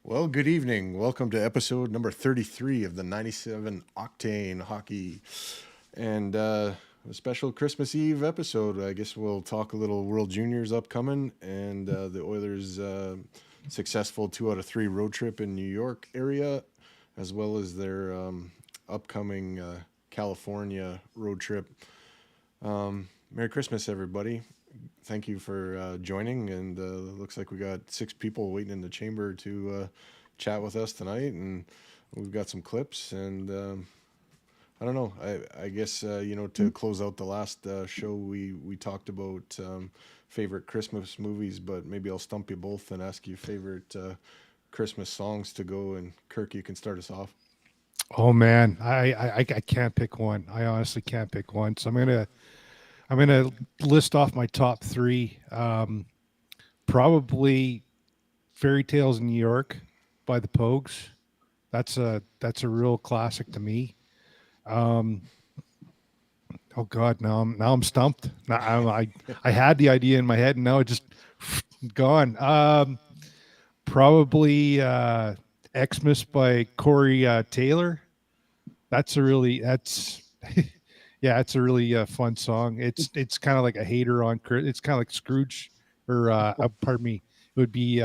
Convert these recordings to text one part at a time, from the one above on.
Well, good evening. Welcome to episode number 33 of the 97 Octane Hockey and a special Christmas Eve episode. I guess we'll talk a little World Juniors upcoming and the Oilers' successful 2 out of 3 road trip in New York area, as well as their upcoming California road trip. Merry Christmas, everybody. Thank you for joining, and looks like we got 6 people waiting in the chamber to chat with us tonight, and we've got some clips, and I don't know, I guess to close out the last show, we talked about favorite Christmas movies, but maybe I'll stump you both and ask you favorite Christmas songs to go, and Kirk, you can start us off. Oh man, I can't pick one. I honestly can't pick one, so I'm gonna list off my top 3. Probably Fairy Tales in New York by the Pogues. That's a real classic to me. Oh God, now I'm stumped. I had the idea in my head and now it just gone. Probably Xmas by Corey Taylor. That's yeah, it's a really fun song. It's kind of like a hater on. It's kind of like Scrooge, or pardon me, it would be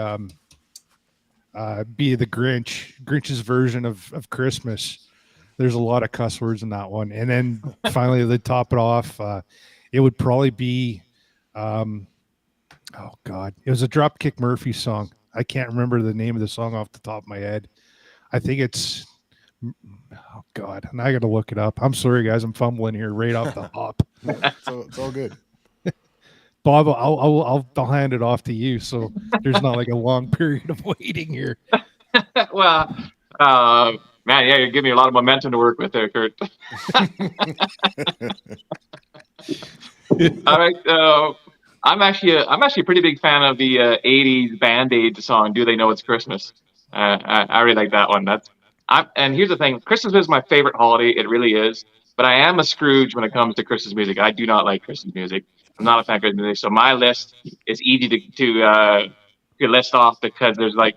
the Grinch's version of Christmas. There's a lot of cuss words in that one, and then finally to top it off, it would probably be, oh God, it was a Dropkick Murphys song. I can't remember the name of the song off the top of my head. I think it's. Oh God, and I got to look it up. I'm sorry, guys. I'm fumbling here right off the hop. So it's all good. Bob, I'll hand it off to you, so there's not like a long period of waiting here. Well, man, yeah, you're giving me a lot of momentum to work with there, Kurt. All right, I'm actually a pretty big fan of the '80s Band-Aid song "Do They Know It's Christmas." I really like that one. And here's the thing: Christmas is my favorite holiday. It really is. But I am a Scrooge when it comes to Christmas music. I do not like Christmas music. I'm not a fan of Christmas music. So my list is easy to list off because there's like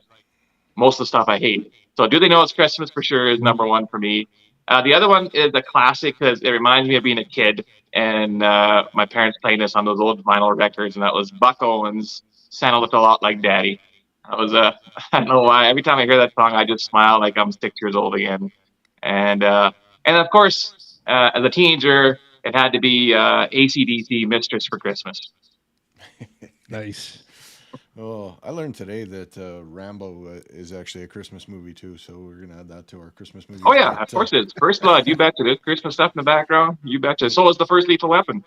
most of the stuff I hate. So "Do They Know It's Christmas" for sure is number one for me. The other one is a classic because it reminds me of being a kid and my parents playing this on those old vinyl records, and that was Buck Owens' "Santa Looked a Lot Like Daddy." That was I don't know why. Every time I hear that song, I just smile like I'm 6 years old again. And of course, as a teenager, it had to be AC/DC "Mistress for Christmas." Nice. Oh, I learned today that Rambo is actually a Christmas movie too, so we're gonna add that to our Christmas movies. Oh yeah, of course it is. First Blood, you betcha. There's Christmas stuff in the background. You betcha. So is the first Lethal Weapon.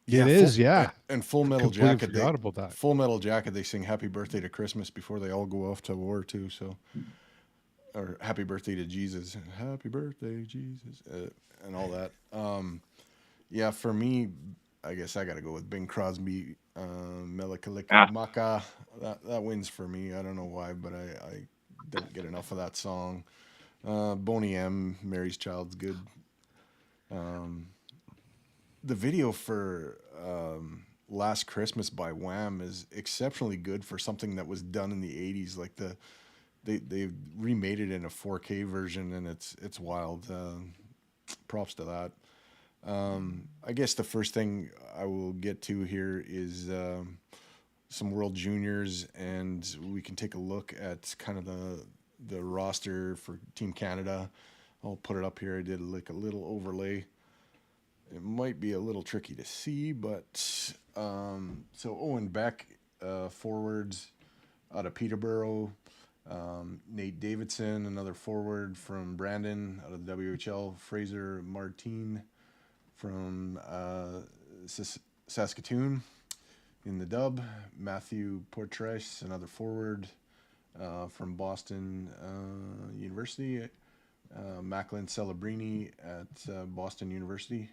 Yeah, it is, yeah. And Full Metal Jacket. Forgot about that. Full Metal Jacket. They sing "Happy Birthday to Christmas" before they all go off to war too. So, or "Happy Birthday to Jesus," "Happy Birthday Jesus," and all that. Yeah, for me, I guess I got to go with Bing Crosby, "Melikalika Maka." That wins for me. I don't know why, but I don't get enough of that song. Boney M, "Mary's Child's" good. The video for Last Christmas by Wham is exceptionally good for something that was done in the 80s. Like they remade it in a 4K version, and it's wild. Props to that. I guess the first thing I will get to here is some World Juniors, and we can take a look at kind of the roster for Team Canada. I'll put it up here. I did like a little overlay. It might be a little tricky to see, but so Owen Beck, forwards out of Peterborough. Nate Davidson, another forward from Brandon out of the WHL. Fraser Martin from Saskatoon in the dub. Matthew Portres, another forward from Boston University. Macklin Celebrini at Boston University.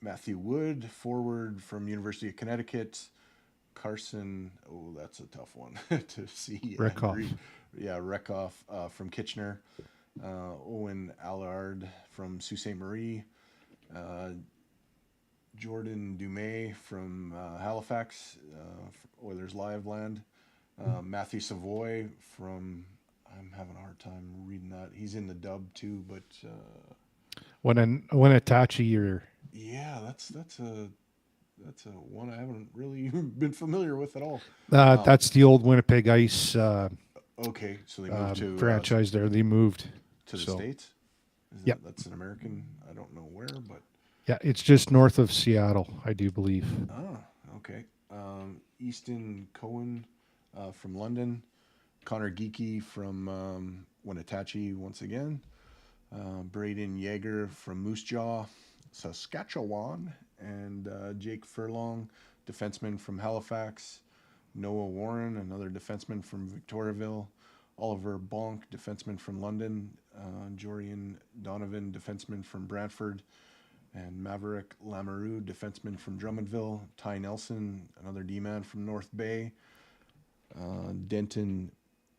Matthew Wood, forward from University of Connecticut. Carson, oh, that's a tough one to see. Rekoff. Rekoff from Kitchener. Owen Allard from Sault Ste. Marie. Jordan Dumais from Halifax, Oilers Live Land. Matthew Savoy from, I'm having a hard time reading that. He's in the dub too, but When Atachi or yeah, that's a one I haven't really been familiar with at all. that's the old Winnipeg Ice Okay, so they moved to franchise there. They moved to the States. Yep. That's an American. I don't know where, but yeah, it's just north of Seattle, I do believe. okay. Easton Cohen from London. Connor Geeky from Winnetachi once again. Braden Yeager from Moose Jaw, Saskatchewan. And Jake Furlong, defenseman from Halifax. Noah Warren, another defenseman from Victoriaville. Oliver Bonk, defenseman from London. Jorian Donovan, defenseman from Brantford. And Maverick Lamoureux, defenseman from Drummondville. Ty Nelson, another D-man from North Bay. Denton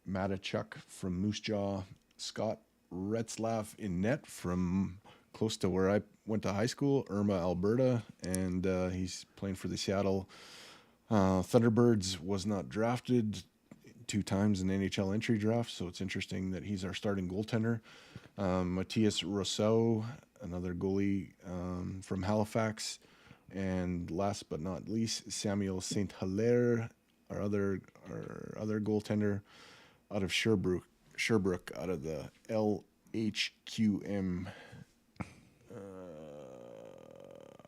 Matachuk from Moose Jaw. Scott Retzlaff in net from close to where I went to high school, Irma, Alberta, and he's playing for the Seattle Thunderbirds. Was not drafted 2 times in the NHL entry draft, so it's interesting that he's our starting goaltender. Matthias Rousseau, another goalie from Halifax, and last but not least, Samuel St. Hilaire, our other goaltender out of Sherbrooke, out of the LHQM.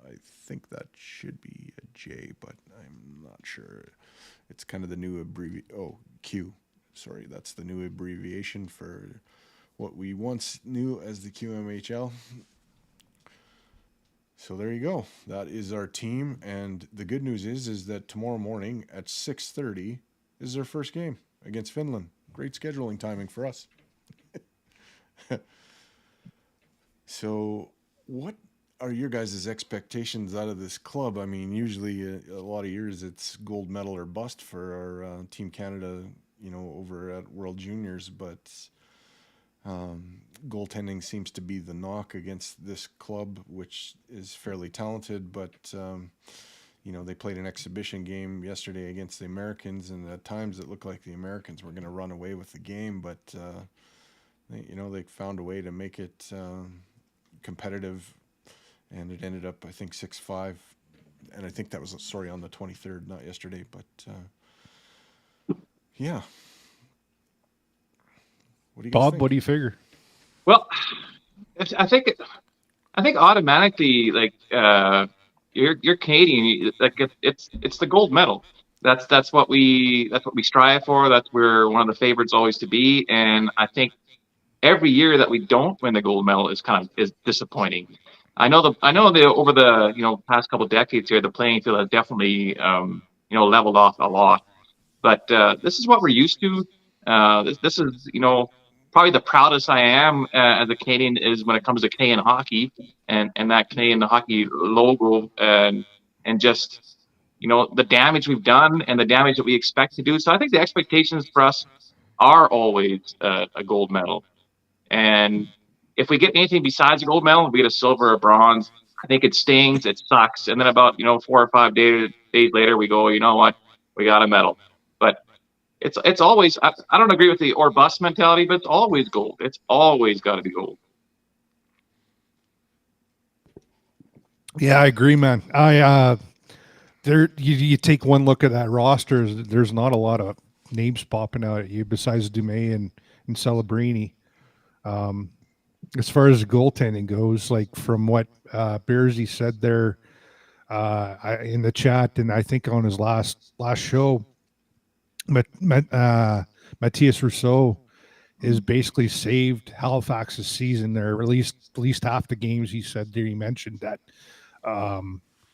I think that should be a J, but I'm not sure. It's kind of the new Q. Sorry, that's the new abbreviation for what we once knew as the QMHL. So there you go. That is our team, and the good news is that tomorrow morning at 6:30 is their first game against Finland. Great scheduling timing for us. So, what are your guys' expectations out of this club? I mean, usually a lot of years it's gold medal or bust for our Team Canada, over at World Juniors, but goaltending seems to be the knock against this club, which is fairly talented, but they played an exhibition game yesterday against the Americans, and at times it looked like the Americans were going to run away with the game, but they found a way to make it competitive, and it ended up, I think, 6-5, and I think that was on the 23rd, not yesterday, but yeah. What do you guys Bob, think? what do you figure? Well, I think automatically, like you're Canadian, like it's the gold medal. That's what we strive for. That's where one of the favorites always to be, and I think every year that we don't win the gold medal is disappointing. I know over the past couple of decades here, the playing field has definitely leveled off a lot. But this is what we're used to. This is probably the proudest I am as a Canadian is when it comes to Canadian hockey and that Canadian hockey logo and just the damage we've done and the damage that we expect to do. So I think the expectations for us are always a gold medal. And if we get anything besides a gold medal, we get a silver or bronze, I think it stings, it sucks, and then about 4 or 5 days later, we go, you know what, we got a medal. But it's always I don't agree with the or bust mentality, but it's always gold. It's always got to be gold. Yeah, I agree, man. You take one look at that roster, there's not a lot of names popping out at you besides Dumais and Celebrini. As far as goaltending goes, like from what Bearsy said there in the chat, and I think on his last show, Matthias Rousseau is basically saved Halifax's season there. At least half the games he said there. He mentioned that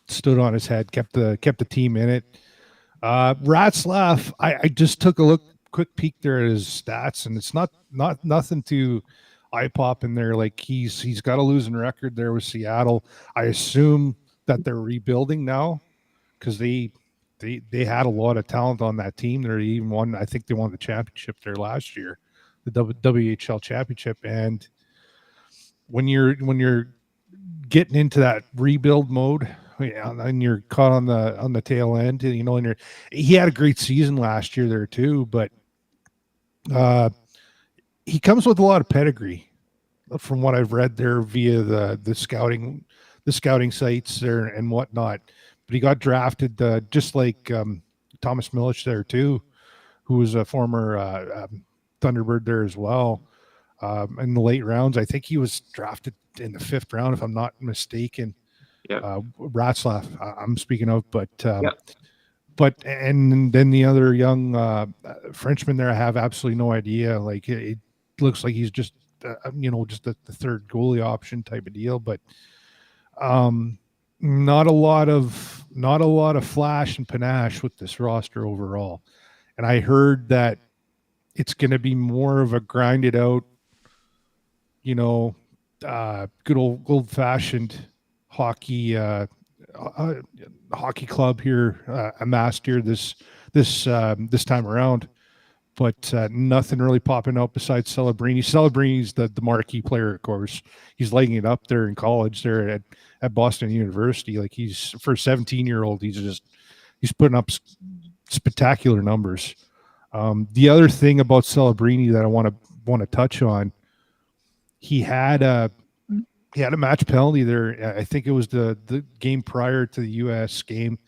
stood on his head, kept the team in it. Ratzlaff, I just took a quick peek there at his stats, and it's not nothing to eye pop in there. Like he's got a losing record there with Seattle. I assume that they're rebuilding now because they had a lot of talent on that team. They even won. I think they won the championship there last year, the WHL championship. And when you're getting into that rebuild mode, and you're caught on the tail end, and he had a great season last year there too, but he comes with a lot of pedigree from what I've read there via the scouting sites there and whatnot. But he got drafted just like Thomas Milich there too, who was a former Thunderbird there as well. In the late rounds, I think he was drafted in the 5th round, if I'm not mistaken. Yeah. Ratzlaff, I'm speaking of, but yeah. But and then the other young Frenchman there, I have absolutely no idea. Like it looks like he's just just the third goalie option type of deal, but not a lot of flash and panache with this roster overall. And I heard that it's going to be more of a grinded out, good old fashioned hockey hockey club here amassed here this time around, but nothing really popping out besides Celebrini. Celebrini's the marquee player, of course. He's legging it up there in college there at Boston University. Like he's for a 17-year-old, he's putting up spectacular numbers. The other thing about Celebrini that I want to touch on, he had a match penalty there. I think it was the game prior to the U.S. game,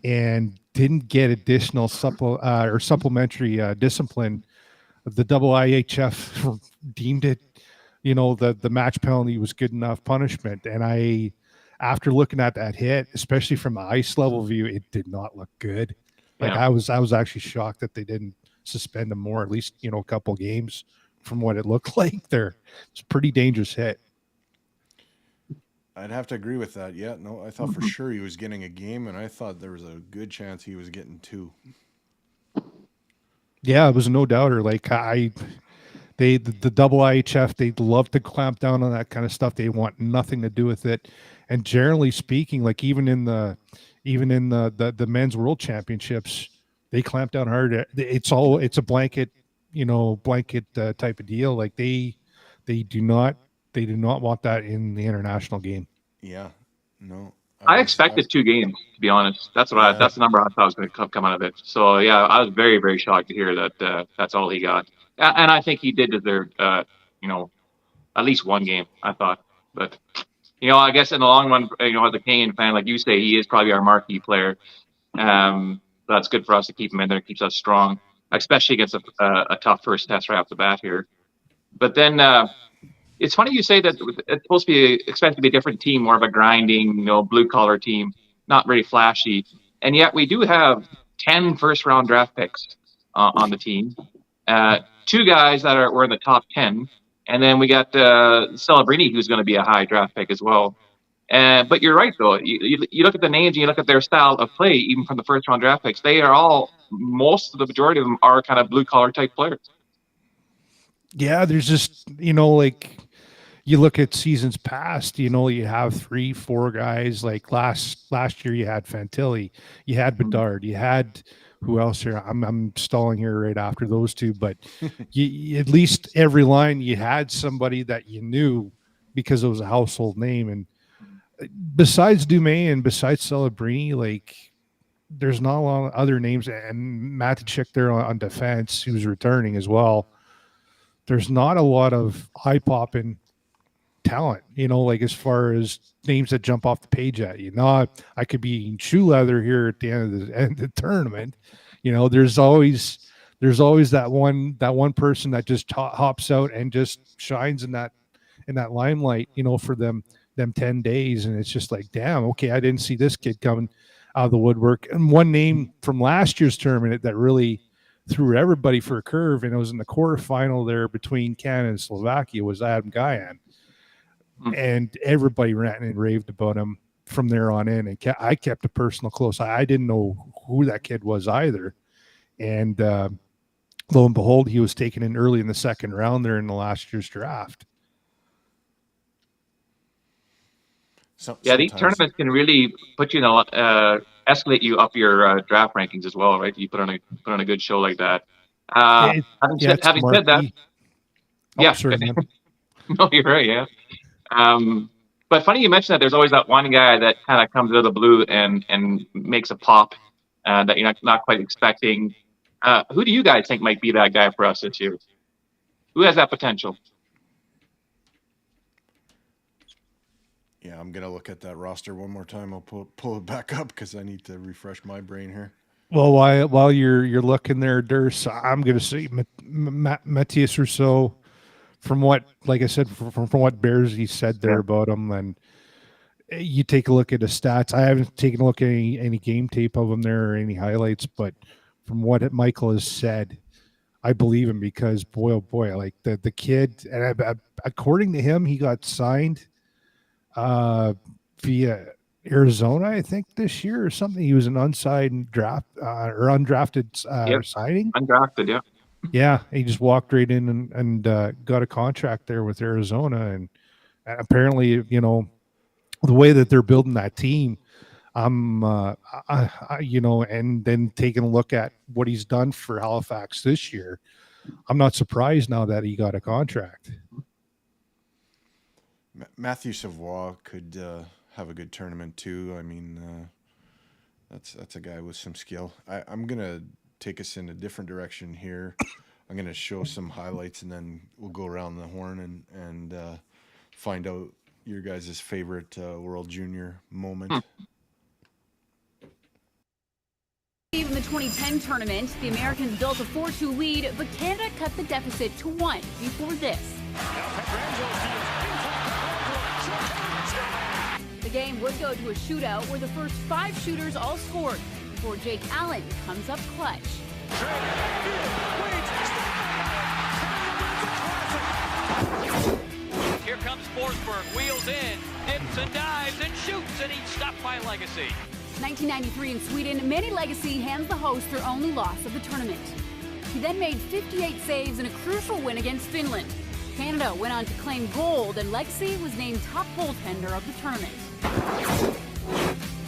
and didn't get additional supplementary discipline. The IIHF deemed it, the match penalty was good enough punishment. And after looking at that hit, especially from an ice level view, it did not look good. Like I was actually shocked that they didn't suspend him more, at least, a couple games from what it looked like there. It's a pretty dangerous hit. I'd have to agree with that. Yeah, no, I thought for sure he was getting a game, and I thought there was a good chance he was getting 2. Yeah, it was no doubter. Like the IIHF, they love to clamp down on that kind of stuff. They want nothing to do with it. And generally speaking, like even in the men's world championships, they clamp down hard. It's a blanket type of deal. Like they do not want that in the international game. Yeah, no. I expected 2 games, to be honest. That's that's the number I thought was going to come out of it. So yeah, I was very, very shocked to hear that that's all he got. And I think he did deserve, at least 1 game, I thought. But I guess in the long run, as a Canadian fan, like you say, he is probably our marquee player. That's good for us to keep him in there. It keeps us strong, especially against a tough first test right off the bat here. But then it's funny you say that it's supposed to be expected to be a different team, more of a grinding, blue collar team, not very flashy, and yet we do have 10 first-round draft picks on the team. 2 guys that were in the top 10, and then we got Celebrini, who's going to be a high draft pick as well. But you're right, though. You look at the names and you look at their style of play, even from the first-round draft picks. They are most of the majority of them are kind of blue-collar type players. Yeah, there's just, like you look at seasons past, you have 3-4 guys. Like last year, you had Fantilli, you had Bedard, you had who else here? I'm stalling here right after those 2, but you, at least every line you had somebody that you knew because it was a household name. And besides Dumaine and besides Celebrini, like there's not a lot of other names, and Matachik there on defense who's returning as well. There's not a lot of eye popping talent, like as far as names that jump off the page at you. Not I could be eating shoe leather here at the end of the tournament. There's always that one person that just hops out and just shines in that limelight, for them 10 days. And it's just like, damn, okay, I didn't see this kid coming out of the woodwork. And one name from last year's tournament that really threw everybody for a curve, and it was in the quarterfinal there between Canada and Slovakia, was Adam Gajan. And everybody ranted and raved about him from there on in. And I kept a personal close eye. I didn't know who that kid was either. And lo and behold, he was taken in early in the second round there in the last year's draft. These tournaments can really put you escalate you up your draft rankings as well, right? You put on a good show like that. Having said that, sorry, no, you're right, yeah. But funny you mentioned that. There's always that one guy that kind of comes out of the blue and makes a pop that you're not quite expecting. Who do you guys think might be that guy for us this year? Who has that potential? Yeah, I'm gonna look at that roster one more time. I'll pull it back up because I need to refresh my brain here. Well, while you're looking there, Durs, I'm gonna say Matthias Rousseau. From what, like I said, from what Bearsy said there about him, and you take a look at his stats. I haven't taken a look at any game tape of him there or any highlights, but from what Michael has said, I believe him because boy, oh boy, like the kid, and according to him, he got signed via Arizona, I think this year or something. He was an unsigned draft or undrafted signing. Undrafted, yeah. Yeah, he just walked right in and got a contract there with Arizona, and apparently, the way that they're building that team, and then taking a look at what he's done for Halifax this year, I'm not surprised now that he got a contract. Matthew Savoie could have a good tournament too. I mean, that's a guy with some skill. I'm gonna take us in a different direction here. I'm going to show some highlights, and then we'll go around the horn and find out your guys' favorite World Junior moment. In the 2010 tournament, the Americans built a 4-2 lead, but Canada cut the deficit to 1 before this. The game would go to a shootout where the first 5 shooters all scored before Jake Allen comes up clutch. Here comes Forsberg, wheels in, dips and dives and shoots, and he's stopped by Legacy. 1993 in Sweden, Manny Legacy hands the host their only loss of the tournament. He then made 58 saves in a crucial win against Finland. Canada went on to claim gold, and Legacy was named top goaltender of the tournament.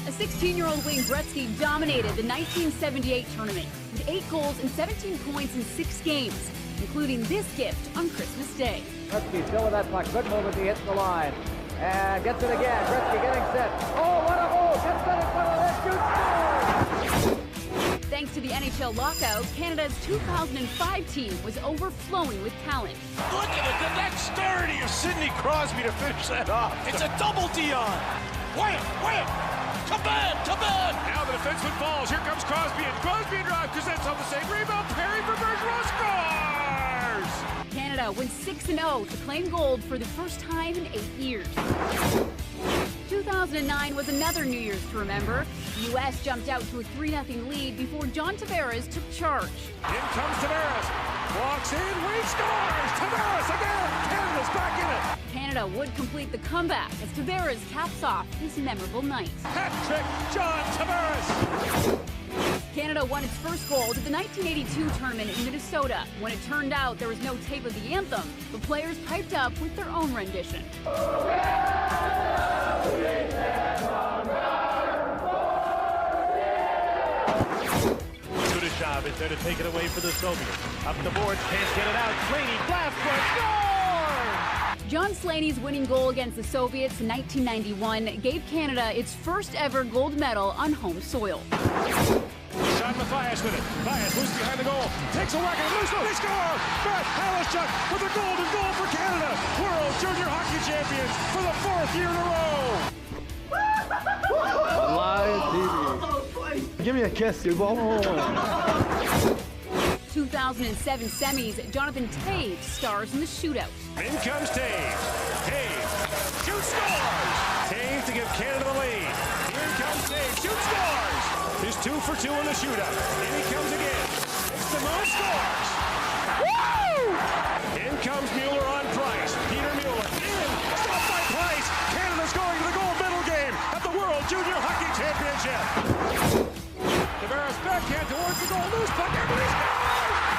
A 16-year-old Wayne Gretzky dominated the 1978 tournament with 8 goals and 17 points in 6 games, including this gift on Christmas Day. Gretzky still with that puck. Good move as he hits the line. And gets it again. Gretzky getting set. Oh, what a hole! Gets that in front of that, shoots, scores! Thanks to the NHL lockout, Canada's 2005 team was overflowing with talent. Look at it, the dexterity of Sidney Crosby to finish that off. It's a double Dion. Wham, wham! Kabam! Now the defenseman falls. Here comes Crosby, and Crosby and drive. Kuznetsov on the same rebound. Perry for Bergeron scores! Canada went 6-0 to claim gold for the first time in 8 years. 2009 was another New Year's to remember. The U.S. jumped out to a 3-0 lead before John Tavares took charge. In comes Tavares. Walks in, Wade scores! Tavares again! Canada's back in it! Canada would complete the comeback as Tavares caps off his memorable night. Hat trick, John Tavares! Canada won its first gold at the 1982 tournament in Minnesota. When it turned out there was no tape of the anthem, the players piped up with their own rendition. Kudashov is there to take it away for the Soviets. Up the boards, can't get it out. Brady, blast, score! John Slaney's winning goal against the Soviets in 1991 gave Canada its first ever gold medal on home soil. Sean Mathias with it. Mathias moves behind the goal. Takes a whack and loose. They score! Matt Halishchuk with a golden goal for Canada. World Junior Hockey Champions for the 4th year in a row. Live TV. Give me a kiss, you ball. 2007 semis, Jonathan Toews stars in the shootout. In comes Taves. Taves shoots, scores. Taves to give Canada the lead. Here comes Taves. Shoots, scores. He's 2 for 2 in the shootout. In he comes again. Makes the move, scores. Woo! In comes Mueller on Price. Peter Mueller in. Stopped by Price. Canada's going to the gold medal game at the World Junior Hockey Championship. Tavares backhand towards the goal. Loose puck. Everybody's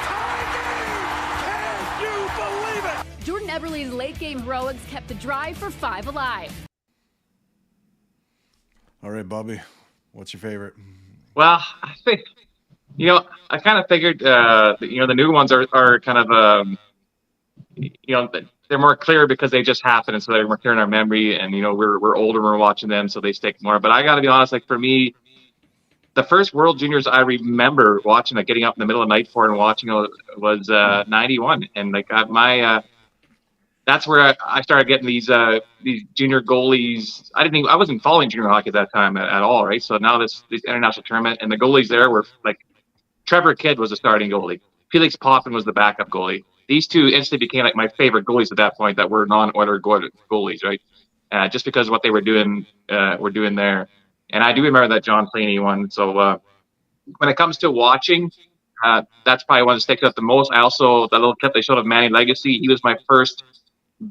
tie game. Can you believe it? Jordan Eberle's late game heroics kept the drive for 5 alive. All right, Bobby, what's your favorite? Well, I think, I kind of figured, the new ones are kind of, they're more clear because they just happened, and so they're more clear in our memory. And we're older when we're watching them, so they stick more. But I got to be honest, like for me, the first World Juniors I remember watching, like getting up in the middle of the night for and watching was 91, and like that's where I started getting these junior goalies. I wasn't following junior hockey at that time at all, right? So now this international tournament, and the goalies there were like Trevor Kidd was the starting goalie, Felix Potvin was the backup goalie. These two instantly became like my favorite goalies at that point that were non-Oiler goalies, right? Just because of what they were doing there. And I do remember that John Slaney one. So when it comes to watching, that's probably one that sticks out the most. I also, that little clip they showed of Manny Legacy, he was my first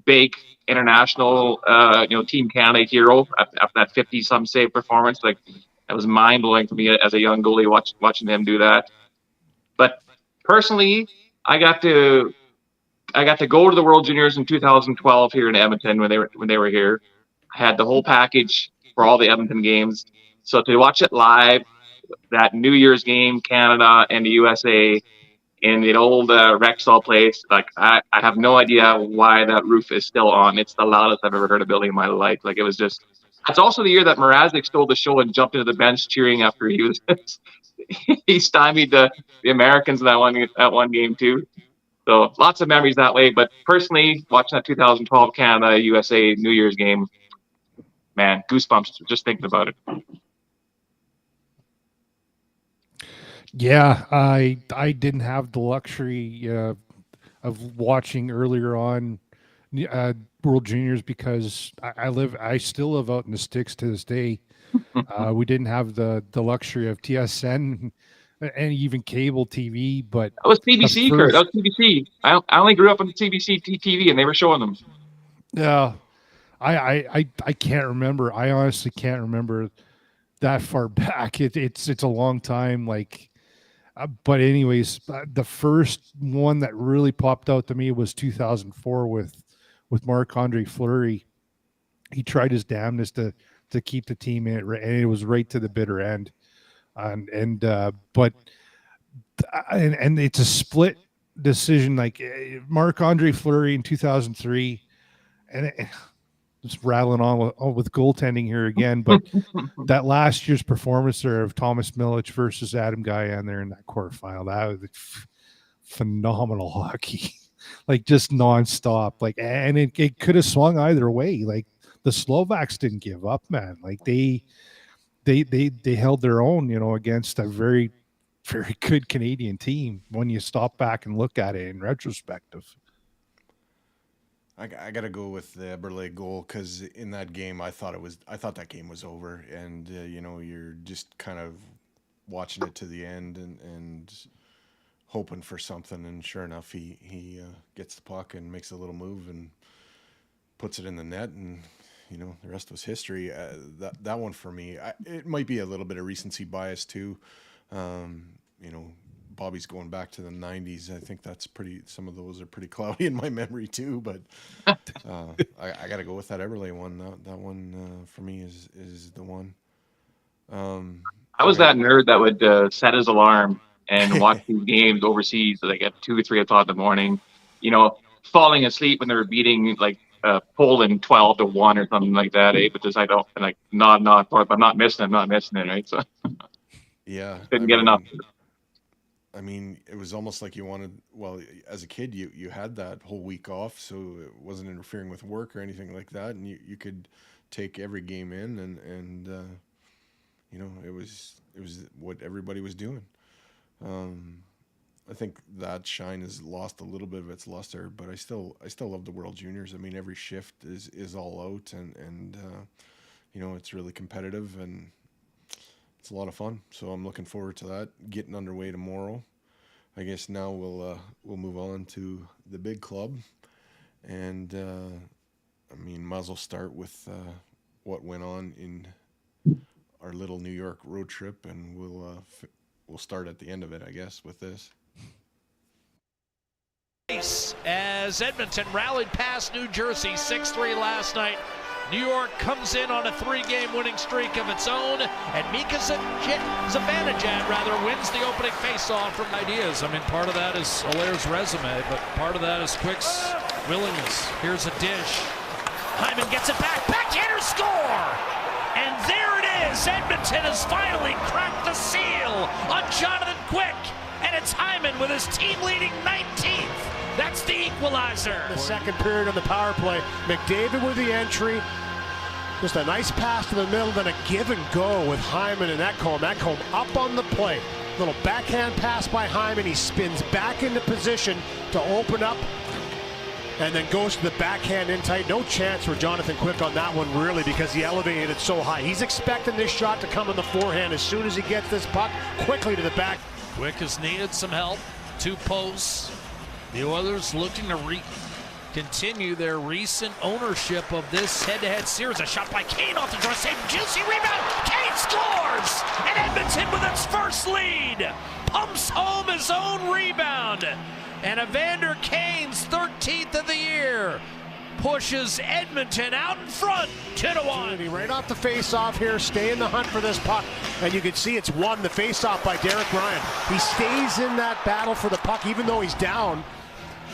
big international, Team Canada hero after that 50-some save performance. Like, that was mind-blowing for me as a young goalie watching him do that. But personally, I got to go to the World Juniors in 2012 here in Edmonton when they were here. I had the whole package for all the Edmonton games. So to watch it live, that New Year's game, Canada and the USA in the old Rexall place, like I have no idea why that roof is still on. It's the loudest I've ever heard a building in my life. Like, it was just. That's also the year that Mrazek stole the show and jumped into the bench cheering after he stymied the Americans in that one game too. So lots of memories that way. But personally, watching that 2012 Canada USA New Year's game, man, goosebumps just thinking about it. Yeah, I didn't have the luxury of watching earlier on World Juniors because I still live out in the sticks to this day. We didn't have the luxury of TSN and even cable TV, but that was CBC, Kurt. That was CBC. I only grew up on CBC TV, and they were showing them. Yeah, I can't remember. I honestly can't remember that far back. It's a long time. Like, but anyways, the first one that really popped out to me was 2004 with Marc-Andre Fleury. He tried his damnedest to keep the team in it, and it was right to the bitter end. And it's a split decision. Like Marc-Andre Fleury in 2003, and just rattling on with goaltending here again. But that last year's performance there of Thomas Milic versus Adam Gajan there in that quarterfinal, that was phenomenal hockey. Like, just nonstop. Like, and it could have swung either way. Like, the Slovaks didn't give up, man. Like, they held their own, against a very, very good Canadian team when you stop back and look at it in retrospective. I got to go with the Eberle goal because in that game, I thought that game was over, and you're just kind of watching it to the end and hoping for something, and sure enough, he gets the puck and makes a little move and puts it in the net, and the rest was history. That one for me, it might be a little bit of recency bias too. Bobby's going back to the 90s. I think some of those are pretty cloudy in my memory too, but I got to go with that Eberle one. That one for me is the one. I was that nerd that would set his alarm and watch these games overseas like at 2 or 3 o'clock in the morning, falling asleep when they were beating like Poland 12-1 or something like that, but just I don't like nod for it, but I'm not missing it, right? So Yeah, didn't get enough. I mean, it was almost like you wanted. Well, as a kid, you had that whole week off, so it wasn't interfering with work or anything like that, and you could take every game in, and it was what everybody was doing. I think that shine has lost a little bit of its luster, but I still love the World Juniors. I mean, every shift is all out, and it's really competitive, and it's a lot of fun. So I'm looking forward to that getting underway tomorrow. I guess now we'll move on to the big club, and I mean, might as well start with what went on in our little New York road trip, and we'll start at the end of it, I guess, with this. As Edmonton rallied past New Jersey 6-3 last night, New York comes in on a 3-game winning streak of its own, and Mika Zibanejad wins the opening faceoff from ideas. I mean, part of that is Allaire's resume, but part of that is Quick's willingness. Here's a dish. Hyman gets it back. Backhander score! And there it is. Edmonton has finally cracked the seal on Jonathan Quick. And it's Hyman with his team-leading 19th. That's the equalizer. The second period of the power play. McDavid with the entry. Just a nice pass to the middle, then a give and go with Hyman and Ekholm. Ekholm up on the play. Little backhand pass by Hyman. He spins back into position to open up and then goes to the backhand in tight. No chance for Jonathan Quick on that one, really, because he elevated it so high. He's expecting this shot to come in the forehand as soon as he gets this puck quickly to the back. Quick has needed some help. 2 posts. The Oilers looking to continue their recent ownership of this head-to-head series. A shot by Kane off the draw, save, juicy rebound. Kane scores, and Edmonton with its first lead pumps home his own rebound, and Evander Kane's 13th of the year pushes Edmonton out in front, 2-1. Right off the face-off here, stay in the hunt for this puck, and you can see it's won the face-off by Derek Ryan. He stays in that battle for the puck even though he's down,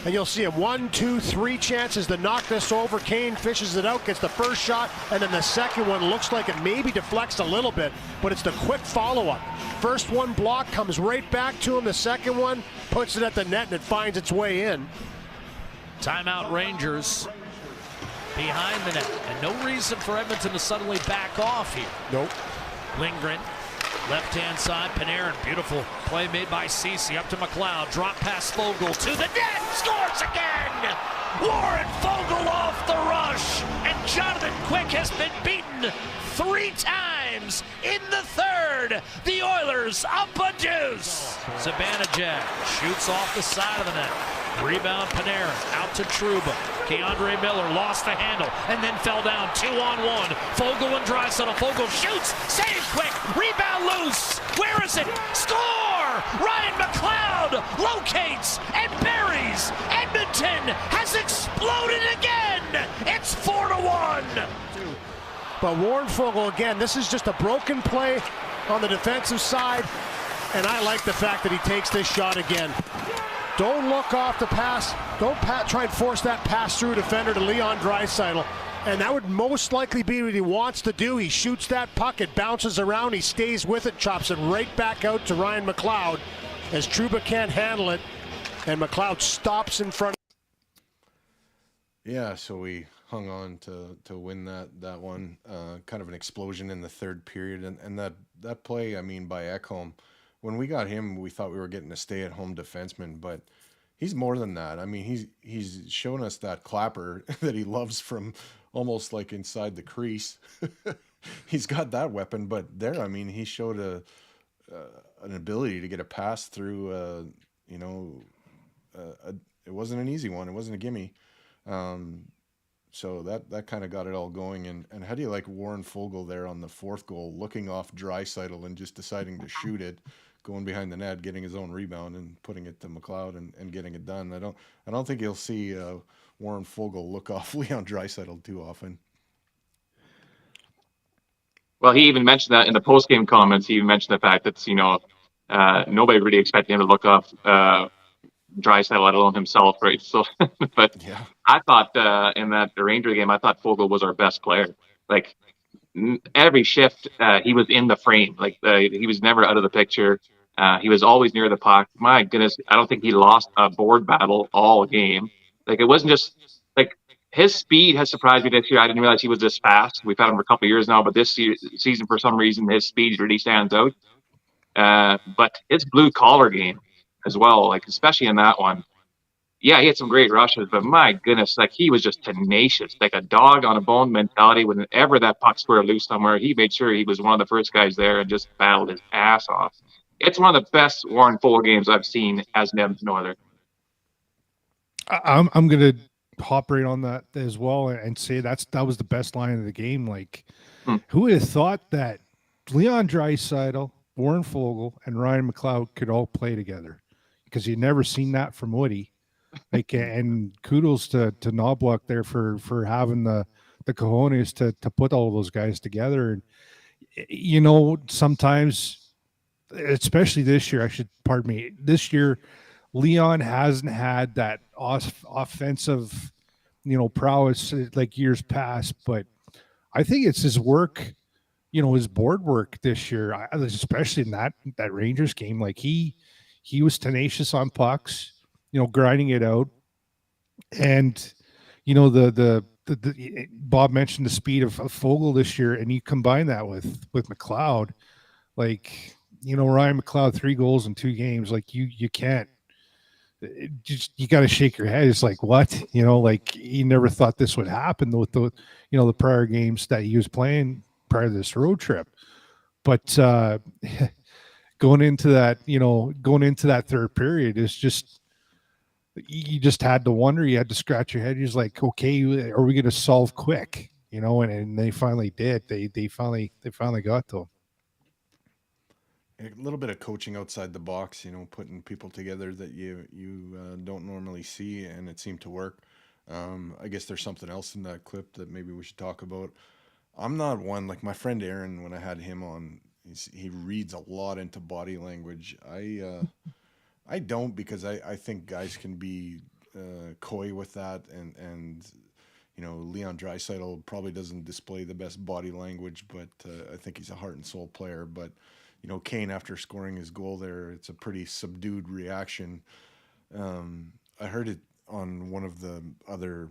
and you'll see him 1, 2, 3 chances to knock this over. Kane fishes it out, gets the first shot, and then the second one looks like it maybe deflects a little bit, but it's the quick follow-up. First one blocked, comes right back to him. The second one puts it at the net, and it finds its way in. Timeout Rangers. Behind the net, and no reason for Edmonton to suddenly back off here. Nope. Lindgren, left-hand side, Panarin, beautiful play made by Ceci, up to McLeod, drop pass Fogle to the net, scores again! Warren Fogle off the rush, and Jonathan Quick has been beaten 3 times in the third. The Oilers up a deuce. Zibanejad shoots off the side of the net. Rebound Panarin, out to Trouba. Keandre Miller lost the handle and then fell down 2-on-1. Fogle and Draisaitl. Fogle shoots, save Quick, rebound loose. Where is it? Score! Ryan McLeod locates and buries. Edmonton has exploded again. It's 4-1. But Warren Fogle, again, this is just a broken play on the defensive side, and I like the fact that he takes this shot again. Don't look off the pass. Don't try and force that pass-through defender to Leon Draisaitl. And that would most likely be what he wants to do. He shoots that puck, it bounces around, he stays with it, chops it right back out to Ryan McLeod as Trouba can't handle it, and McLeod stops in front. Yeah, so we hung on to win that one. Kind of an explosion in the third period, and that play, I mean, by Ekholm. When we got him, we thought we were getting a stay-at-home defenseman, but he's more than that. I mean, he's shown us that clapper that he loves from almost like inside the crease. He's got that weapon, but there, I mean, he showed an ability to get a pass through. It wasn't an easy one. It wasn't a gimme. So that kind of got it all going. And how do you like Warren Fogle there on the 4th goal, looking off Draisaitl and just deciding to shoot it, going behind the net, getting his own rebound and putting it to McLeod and getting it done. I don't think you'll see Warren Fogle look off Leon Draisaitl too often. Well, he even mentioned that in the post-game comments. He even mentioned the fact that nobody really expected him to look off Draisaitl, let alone himself, right? So, but Yeah. I thought in that Ranger game, I thought Fogle was our best player. Like every shift, he was in the frame. Like he was never out of the picture. He was always near the puck. My goodness, I don't think he lost a board battle all game. Like it wasn't just like his speed has surprised me this year. I didn't realize he was this fast. We've had him for a couple of years now, but this season, for some reason, his speed really stands out. But his blue collar game as well, like especially in that one. Yeah, he had some great rushes, but my goodness, like he was just tenacious, like a dog on a bone mentality. Whenever that puck squared loose somewhere, he made sure he was one of the first guys there and just battled his ass off. It's one of the best Warren Fogle games I've seen as an Edmonton Oiler. I'm gonna hop right on that as well and say that was the best line of the game. Like, who would have thought that Leon Draisaitl, Warren Fogle, and Ryan McLeod could all play together? Because you'd never seen that from Woody. Like, and kudos to Knobloch there for having the cojones to put all those guys together. And you know, sometimes, especially this year, this year, Leon hasn't had that offensive, prowess like years past. But I think it's his work, his board work this year, especially in that Rangers game. Like he was tenacious on pucks, grinding it out. And, the Bob mentioned the speed of Fogle this year, and you combine that with McLeod, like, Ryan McLeod, 3 goals in 2 games. Like you can't, you got to shake your head. It's like, what, like he never thought this would happen with the prior games that he was playing prior to this road trip. But going into that third period is just, you just had to wonder, you had to scratch your head. You're just like, okay, are we going to solve quick? And they finally did. They finally got to him. A little bit of coaching outside the box, putting people together that you don't normally see, and it seemed to work. I guess there's something else in that clip that maybe we should talk about. I'm not one, like my friend Aaron, when I had him on, he reads a lot into body language. I don't, because I think guys can be coy with that, and Leon Draisaitl probably doesn't display the best body language, but I think he's a heart and soul player. But Kane, after scoring his goal there, it's a pretty subdued reaction. I heard it on one of the other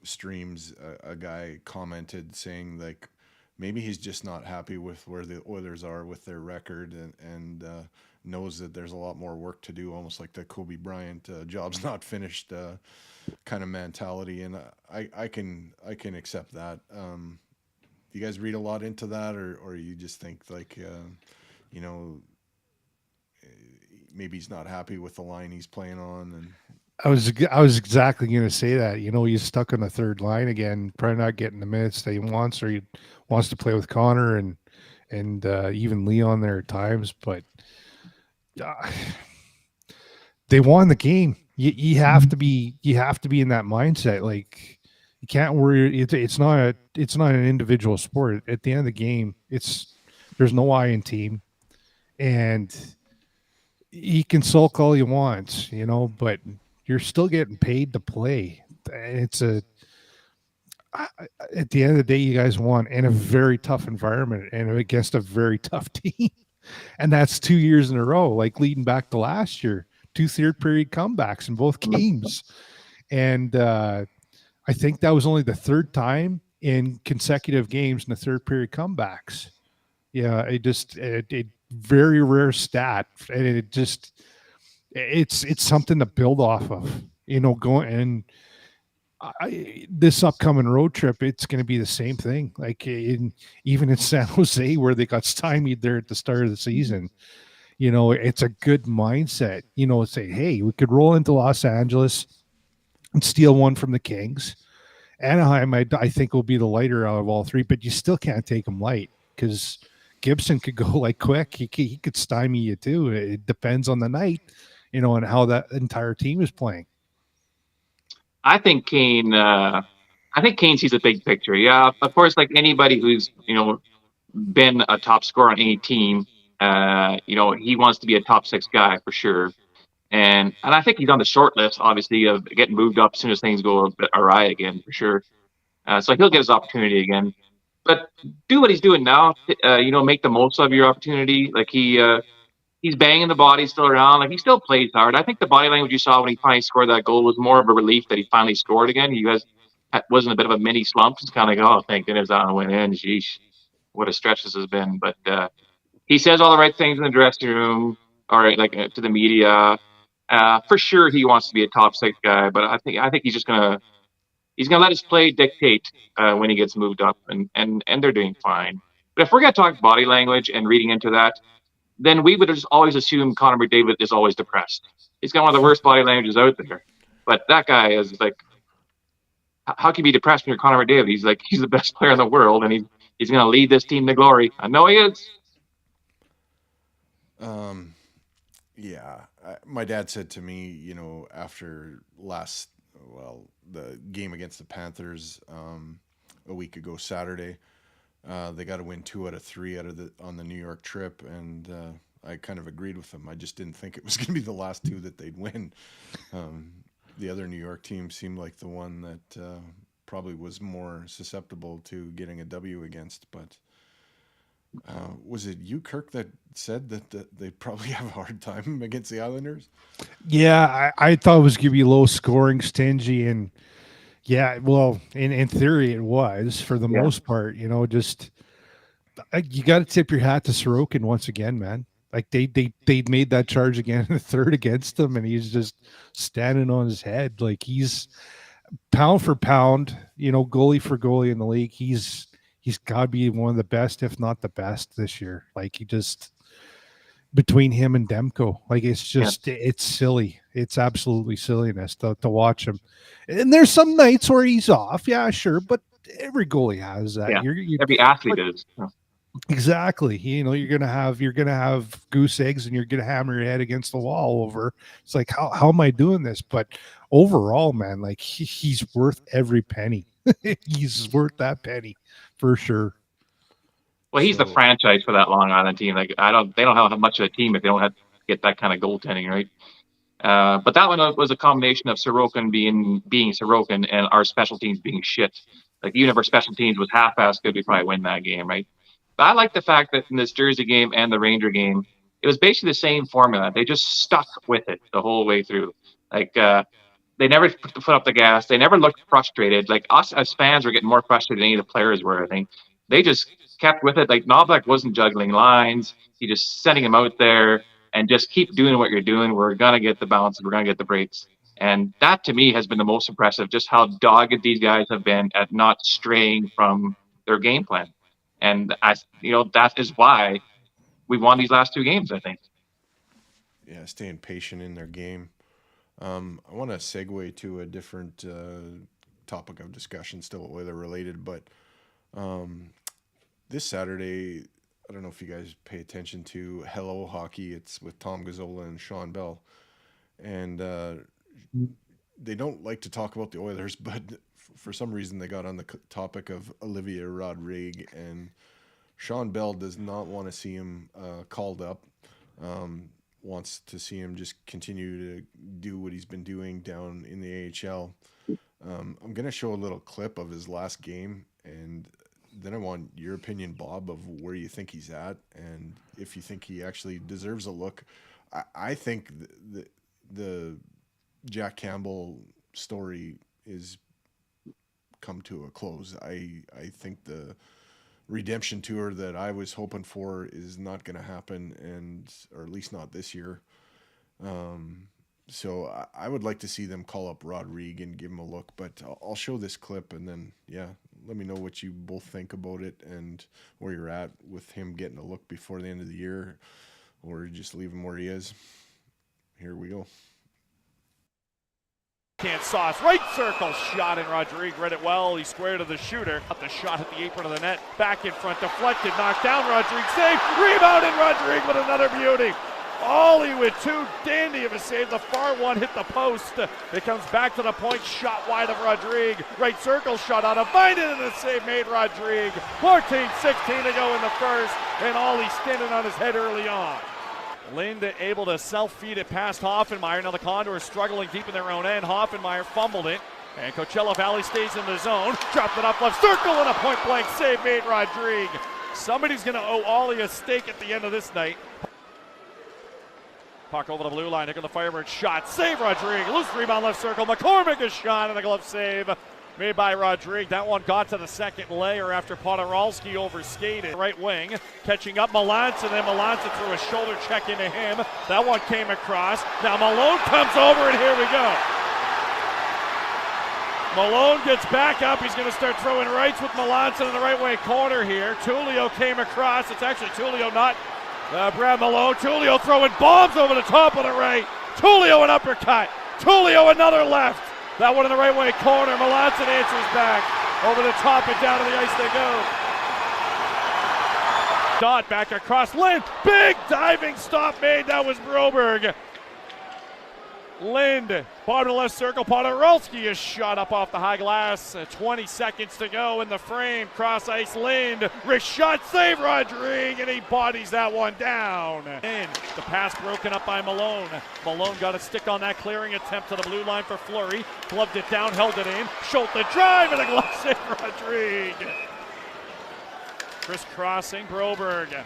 streams. A guy commented saying, like, maybe he's just not happy with where the Oilers are with their record, and knows that there's a lot more work to do, almost like the Kobe Bryant job's not finished kind of mentality. And I can accept that. Do you guys read a lot into that, or you just think like, maybe he's not happy with the line he's playing on? And I was exactly going to say that. He's stuck on the third line again, probably not getting the minutes that he wants, or he wants to play with Connor and even Leon there at times. But they won the game. You have to be in that mindset. Like, you can't worry. It's not an individual sport. At the end of the game, there's no I in team, and he can sulk all he wants, but you're still getting paid to play. At the end of the day, you guys won in a very tough environment and against a very tough team. And that's 2 years in a row, like leading back to last year, 2 third period comebacks in both games. And I think that was only the third time in consecutive games in the third period comebacks. Yeah, it very rare stat. And it's something to build off of, going. And this upcoming road trip, it's going to be the same thing. Like even in San Jose, where they got stymied there at the start of the season, it's a good mindset. Say, hey, we could roll into Los Angeles and steal one from the Kings. Anaheim, I think, will be the lighter out of all 3, but you still can't take them light, because Gibson could go like quick. He could stymie you too. It depends on the night, and how that entire team is playing. I think Kane sees a big picture. Yeah, of course, like anybody who's been a top scorer on any team, he wants to be a top 6 guy for sure. And I think he's on the short list, obviously, of getting moved up as soon as things go a bit awry again, for sure. So he'll get his opportunity again. But do what he's doing now. Make the most of your opportunity. Like he's banging the body still around. Like he still plays hard. I think the body language you saw when he finally scored that goal was more of a relief that he finally scored again. He wasn't a bit of a mini slump. It's kind of like, oh, thank goodness that one went in. Sheesh, what a stretch this has been. But he says all the right things in the dressing room, to the media. For sure, he wants to be a top 6 guy. But I think he's just gonna let his play dictate when he gets moved up, and they're doing fine. But if we're gonna talk body language and reading into that, then we would just always assume Connor McDavid is always depressed. He's got one of the worst body languages out there. But that guy is like, how can you be depressed when you're Connor McDavid? He's the best player in the world, and he's going to lead this team to glory. I know he is. Yeah. My dad said to me, after the game against the Panthers a week ago Saturday, they got to win 2 out of 3 on the New York trip, and I kind of agreed with him. I just didn't think it was going to be the last 2 that they'd win. The other New York team seemed like the one that probably was more susceptible to getting a W against. But was it you, Kirk, that said that they'd probably have a hard time against the Islanders? Yeah, I thought it was going to be low scoring, stingy, and yeah, well, in theory it was for the most part. Just you got to tip your hat to Sorokin once again, man. Like they made that charge again in the third against him, and he's just standing on his head. Like he's pound for pound, goalie for goalie in the league. He's got to be one of the best, if not the best, this year. Like he just, between him and Demko, like it's just it's silly. It's absolutely silliness to watch him. And there's some nights where he's off, yeah, sure, but every goalie has that. Yeah. Every athlete is. Exactly. You're gonna have goose eggs, and you're gonna hammer your head against the wall over. It's like, how am I doing this? But overall, man, like he's worth every penny. He's worth that penny for sure. Well, he's the franchise for that Long Island team. Like they don't have much of a team if they don't have to get that kind of goaltending, right? But that one was a combination of Sorokin being Sorokin and our special teams being shit. Like even if our special teams was half-assed good, we'd probably win that game, right? But I like the fact that in this Jersey game and the Ranger game, it was basically the same formula. They just stuck with it the whole way through. Like they never put the foot up the gas. They never looked frustrated. Like us as fans were getting more frustrated than any of the players were, I think. They just kept with it. Like Novak wasn't juggling lines. He just sending him out there and just keep doing what you're doing. We're going to get the bounces. We're going to get the breaks. And that to me has been the most impressive, just how dogged these guys have been at not straying from their game plan. And that is why we won these last 2 games, I think. Yeah, staying patient in their game. I want to segue to a different topic of discussion, still Oiler related, but this Saturday, I don't know if you guys pay attention to Hello Hockey. It's with Tom Gazzola and Sean Bell, and they don't like to talk about the Oilers, but for some reason they got on the topic of Olivier Rodrigue, and Sean Bell does not want to see him called up. Wants to see him just continue to do what he's been doing down in the AHL. I'm going to show a little clip of his last game, and then I want your opinion, Bob, of where you think he's at and if you think he actually deserves a look. I think the Jack Campbell story is come to a close. I think the redemption tour that I was hoping for is not going to happen, or at least not this year. So I would like to see them call up Rodrigue and give him a look, but I'll show this clip, and then, let me know what you both think about it and where you're at with him getting a look before the end of the year, or just leave him where he is. Here we go. Can't sauce, right circle shot, and Rodrigue read it well. He squared to the shooter. Up the shot at the apron of the net. Back in front, deflected, knocked down. Rodrigue saved. Rebound, and Rodrigue with another beauty. Ollie with 2 dandy of a save. The far one hit the post. It comes back to the point. Shot wide of Rodrigue. Right circle shot out of Biden, and a save made Rodrigue. 14-16 to go in the first, and Ollie standing on his head early on. Lind able to self-feed it past Hoffenmeyer. Now the Condors struggling deep in their own end. Hoffenmeyer fumbled it. And Coachella Valley stays in the zone. Dropped it up left circle and a point-blank save made Rodrigue. Somebody's going to owe Ollie a steak at the end of this night. Puck over the blue line. Here comes the Firebird shot. Save Rodrigue. Loose rebound left circle. McCormick is shot and a glove save made by Rodrigue. That one got to the second layer after Podoralski overskated. Right wing. Catching up Melanson, and then Melanson threw a shoulder check into him. That one came across. Now Malone comes over, and here we go. Malone gets back up. He's going to start throwing rights with Melanson in the right way corner here. Tullio came across. It's actually Tullio, not Brad Malone. Tullio throwing bombs over the top of the right. Tullio an uppercut. Tullio another left. That one in the right way corner. Melanson answers back. Over the top and down to the ice they go. Dot back across Lind. Big diving stop made. That was Broberg. Lind, bottom of the left circle. Podoralski is shot up off the high glass. 20 seconds to go in the frame. Cross ice Lind. Wrist shot, save Rodrigue, and he bodies that one down. And the pass broken up by Malone. Malone got a stick on that clearing attempt to the blue line for Fleury. Gloved it down, held it in. Schultz the drive, and a glove save Rodrigue. Crisscrossing Broberg.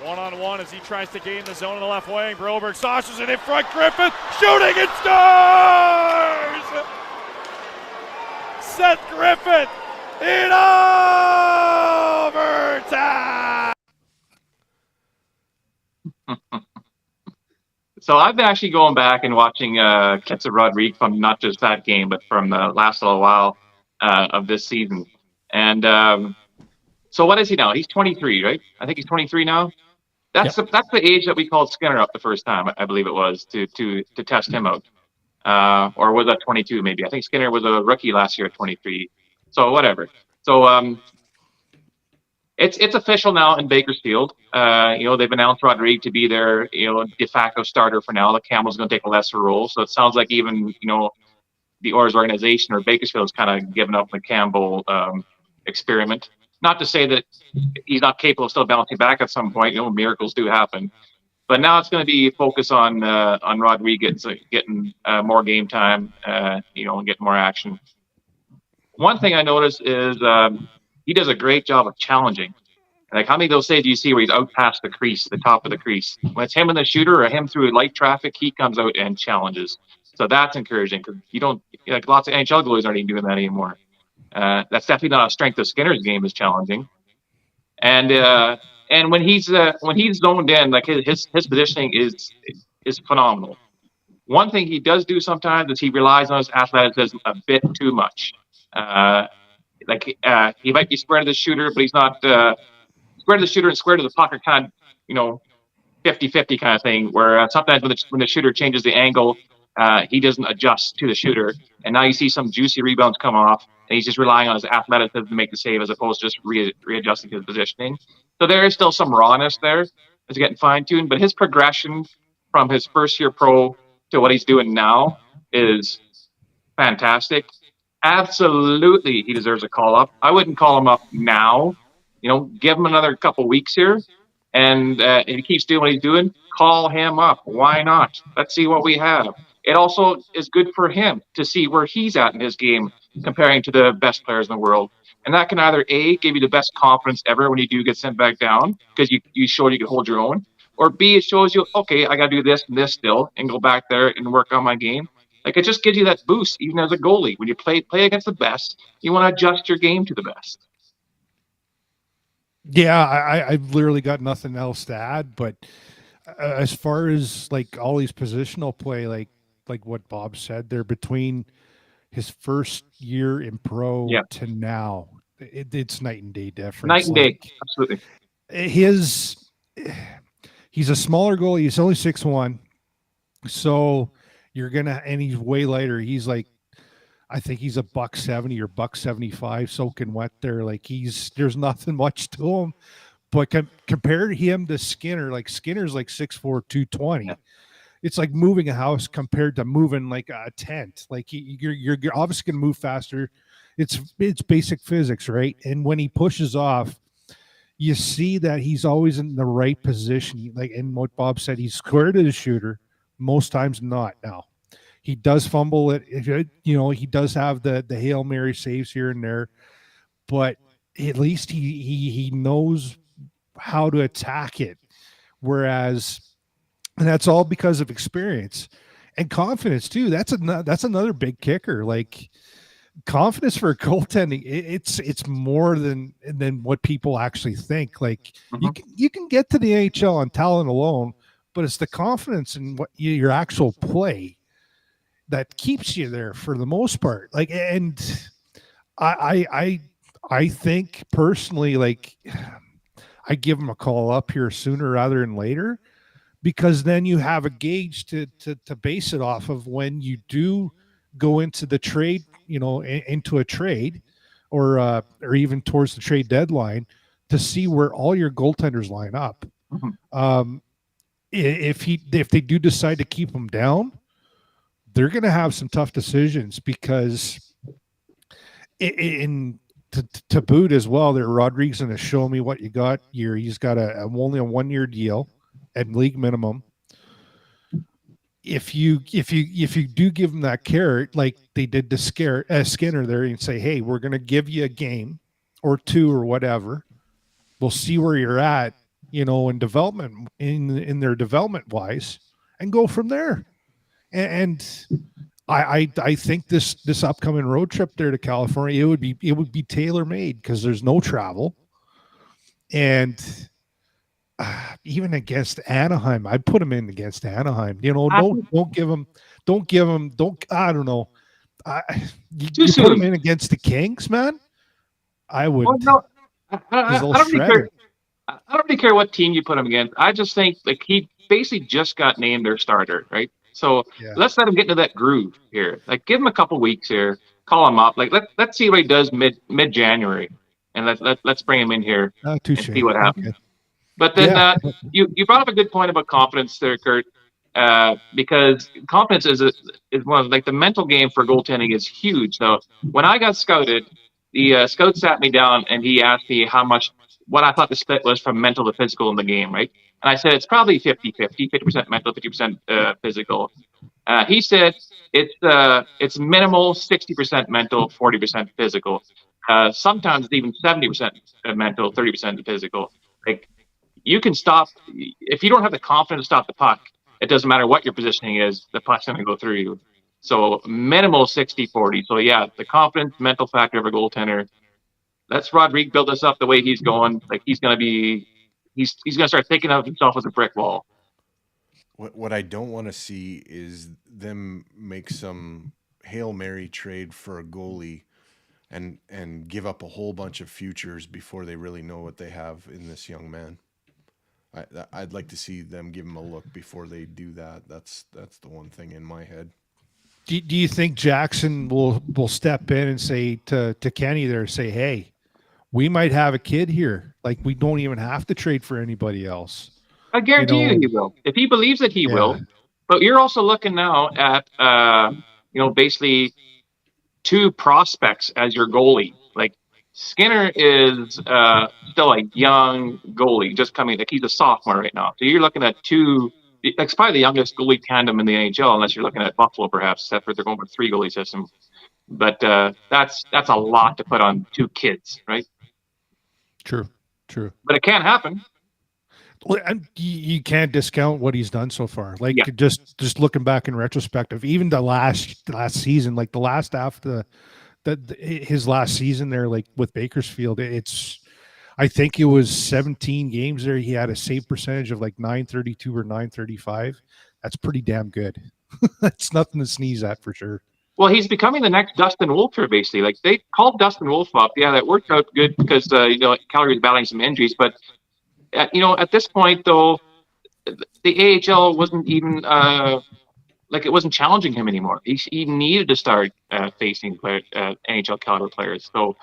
One-on-one as he tries to gain the zone in the left wing. Broberg saucers it in front. Griffith shooting and scores! Seth Griffith in overtime! So I've been actually going back and watching Ketsa Rodrigue from not just that game, but from the last little while of this season. And so what is he now? He's 23, right? I think he's 23 now. That's the age that we called Skinner up the first time, I believe it was, to test him out. Or was that 22 maybe? I think Skinner was a rookie last year at 23. So whatever. So it's official now in Bakersfield. They've announced Rodrigue to be their de facto starter for now. The Campbell's going to take a lesser role. So it sounds like even the Oilers organization or Bakersfield's kind of given up the Campbell experiment. Not to say that he's not capable of still bouncing back at some point. Miracles do happen. But now it's going to be focus on Rodrigue getting more game time, and getting more action. One thing I noticed is he does a great job of challenging. Like, how many of those saves do you see where he's out past the crease, the top of the crease? When it's him and the shooter or him through light traffic, he comes out and challenges. So that's encouraging because lots of NHL goalies aren't even doing that anymore. That's definitely not a strength of Skinner's game is challenging. And when he's zoned in, like his positioning is phenomenal. One thing he does do sometimes is he relies on his athleticism a bit too much. He might be square to the shooter, but he's not square to the shooter and square to the puck are kind of 50-50 kind of thing. Where sometimes when the shooter changes the angle, he doesn't adjust to the shooter, and now you see some juicy rebounds come off. And he's just relying on his athleticism to make the save as opposed to just readjusting his positioning. So there is still some rawness there. It's getting fine-tuned. But his progression from his first-year pro to what he's doing now is fantastic. Absolutely, he deserves a call-up. I wouldn't call him up now. Give him another couple weeks here. And if he keeps doing what he's doing, call him up. Why not? Let's see what we have. It also is good for him to see where he's at in his game comparing to the best players in the world. And that can either A, give you the best confidence ever when you do get sent back down because you showed you can hold your own, or B, it shows you, okay, I got to do this and this still and go back there and work on my game. Like, it just gives you that boost even as a goalie. When you play against the best, you want to adjust your game to the best. Yeah, I've literally got nothing else to add, but as far as like all these positional play, like what Bob said, they're between his first year in pro to now. It's night and day difference. Night and day, absolutely. He's a smaller goalie. He's only 6'1", so and he's way lighter. He's like, I think he's a $170 or $175 soaking wet there. Like there's nothing much to him, but compare him to Skinner. Like Skinner's like 6'4", 220. It's like moving a house compared to moving like a tent. Like you're obviously going to move faster. It's basic physics, right? And when he pushes off, you see that he's always in the right position. Like, and what Bob said, he's square to the shooter most times not. Now he does fumble it. He does have the Hail Mary saves here and there, but at least he knows how to attack it. Whereas, and that's all because of experience and confidence too. That's another big kicker. Like, confidence for goaltending, it's more than what people actually think. Like, you can get to the NHL on talent alone, but it's the confidence in what your actual play that keeps you there for the most part. Like, and I think personally, like, I give him a call up here sooner rather than later, because then you have a gauge to base it off of when you do go into the trade, into a trade, or even towards the trade deadline, to see where all your goaltenders line up. If they do decide to keep him down, they're going to have some tough decisions, because to boot as well, there Rodriguez going to show me what you got here. He's got only a 1-year deal at league minimum. If you do give him that carrot, like they did to Skinner there, and say, hey, we're going to give you a game or two or whatever, we'll see where you're at, in development, in their development wise, and go from there. And I think this upcoming road trip there to California, it would be tailor made, because there's no travel, and even against Anaheim, I'd put him in against Anaheim. Don't give him. I don't know. You put him in against the Kings, man. I would. Well, no, I don't really care. I don't really care what team you put him against. I just think, like, he basically just got named their starter, right? So let's let him get into that groove here. Like, give him a couple weeks here, call him up. Like, let's see what he does mid January, and let's bring him in here and see what happens. Okay. But then you brought up a good point about confidence there, Kurt, because confidence is one of, like, the mental game for goaltending is huge. So when I got scouted, the scout sat me down and he asked me what I thought the split was from mental to physical in the game, right? And I said, it's probably 50-50, 50% mental, 50% physical. He said it's minimal 60% mental, 40% physical. Sometimes it's even 70% mental, 30% physical. Like, you can stop, if you don't have the confidence to stop the puck, it doesn't matter what your positioning is, the puck's going to go through you. So minimal 60-40. So yeah, the confidence, mental factor of a goaltender. Let's Rodrigue build us up the way he's going. Like, he's going to start thinking of himself as a brick wall. What I don't want to see is them make some Hail Mary trade for a goalie and give up a whole bunch of futures before they really know what they have in this young man. I'd like to see them give him a look before they do that. That's the one thing in my head. Do you think Jackson will step in and say to Kenny there, say, hey, we might have a kid here. Like, we don't even have to trade for anybody else. I guarantee you he will. If he believes that he will. But you're also looking now at, basically two prospects as your goalie. Like, Skinner is still a young goalie, just coming. Like, he's a sophomore right now. So you're looking at two. It's probably the youngest goalie tandem in the NHL, unless you're looking at Buffalo, perhaps. Except for they're going with 3 goalie system. But that's a lot to put on 2 kids, right? True. But it can happen. Well, and you can't discount what he's done so far. Like, just looking back in retrospective, even the last season, like the last half of his last season there, like with Bakersfield, I think it was 17 games there. He had a save percentage of like 932 or 935. That's pretty damn good. That's nothing to sneeze at for sure. Well, he's becoming the next Dustin Wolfer, basically. Like, they called Dustin Wolf up. Yeah, that worked out good because Calgary's battling some injuries. But at this point, though, the AHL wasn't even it wasn't challenging him anymore. He needed to start facing NHL caliber players. So,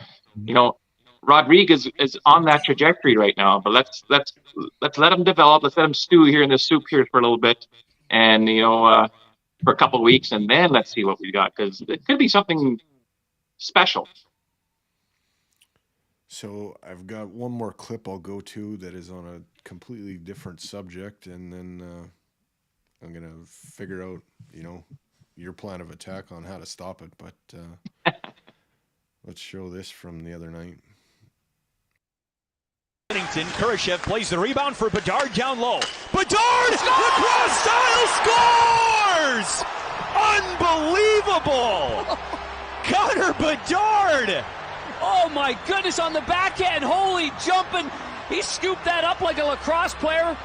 Rodrigue is on that trajectory right now. But let's let him develop. Let's let him stew here in this soup here for a little bit, and for a couple of weeks, and then let's see what we got, because it could be something special. So I've got one more clip I'll go to that is on a completely different subject, and then I'm gonna figure out, your plan of attack on how to stop it. But let's show this from the other night. Kurashev plays the rebound for Bedard down low. Bedard! Lacrosse style scores! Unbelievable! Connor Bedard! Oh my goodness, on the backhand, holy jumping. He scooped that up like a lacrosse player,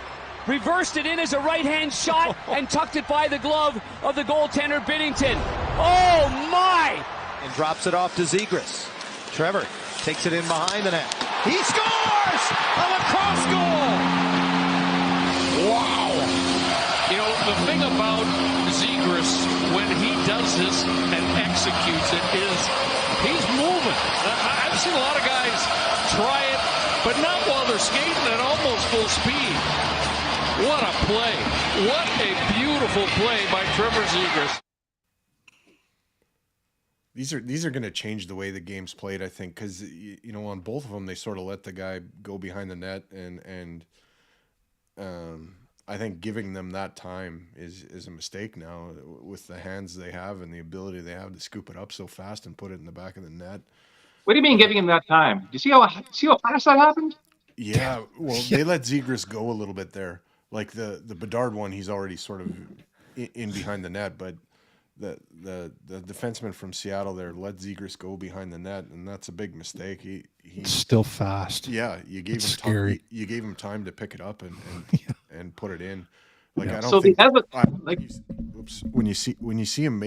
reversed it in as a right-hand shot, and tucked it by the glove of the goaltender Binnington. Oh my! And drops it off to Zegras. Trevor takes it in behind the net. He scores! A lacrosse goal! Wow! The thing about Zegras when he does this and executes it is he's moving. I've seen a lot of guys try it, but not while they're skating at almost full speed. What a play. What a beautiful play by Trevor Zegras. These are going to change the way the game's played, I think, because on both of them they sort of let the guy go behind the net, and I think giving them that time is a mistake now with the hands they have and the ability they have to scoop it up so fast and put it in the back of the net. What do you mean giving him that time? Do you see how fast that happened? Yeah, well, they let Zegras go a little bit there. Like the Bedard one, he's already sort of in behind the net, but the defenseman from Seattle there let Zegras go behind the net, and that's a big mistake. He's still fast. Yeah, you gave It's him time. scary. You gave him time to pick it up and put it in. Like Yeah. I don't So think. like When you see him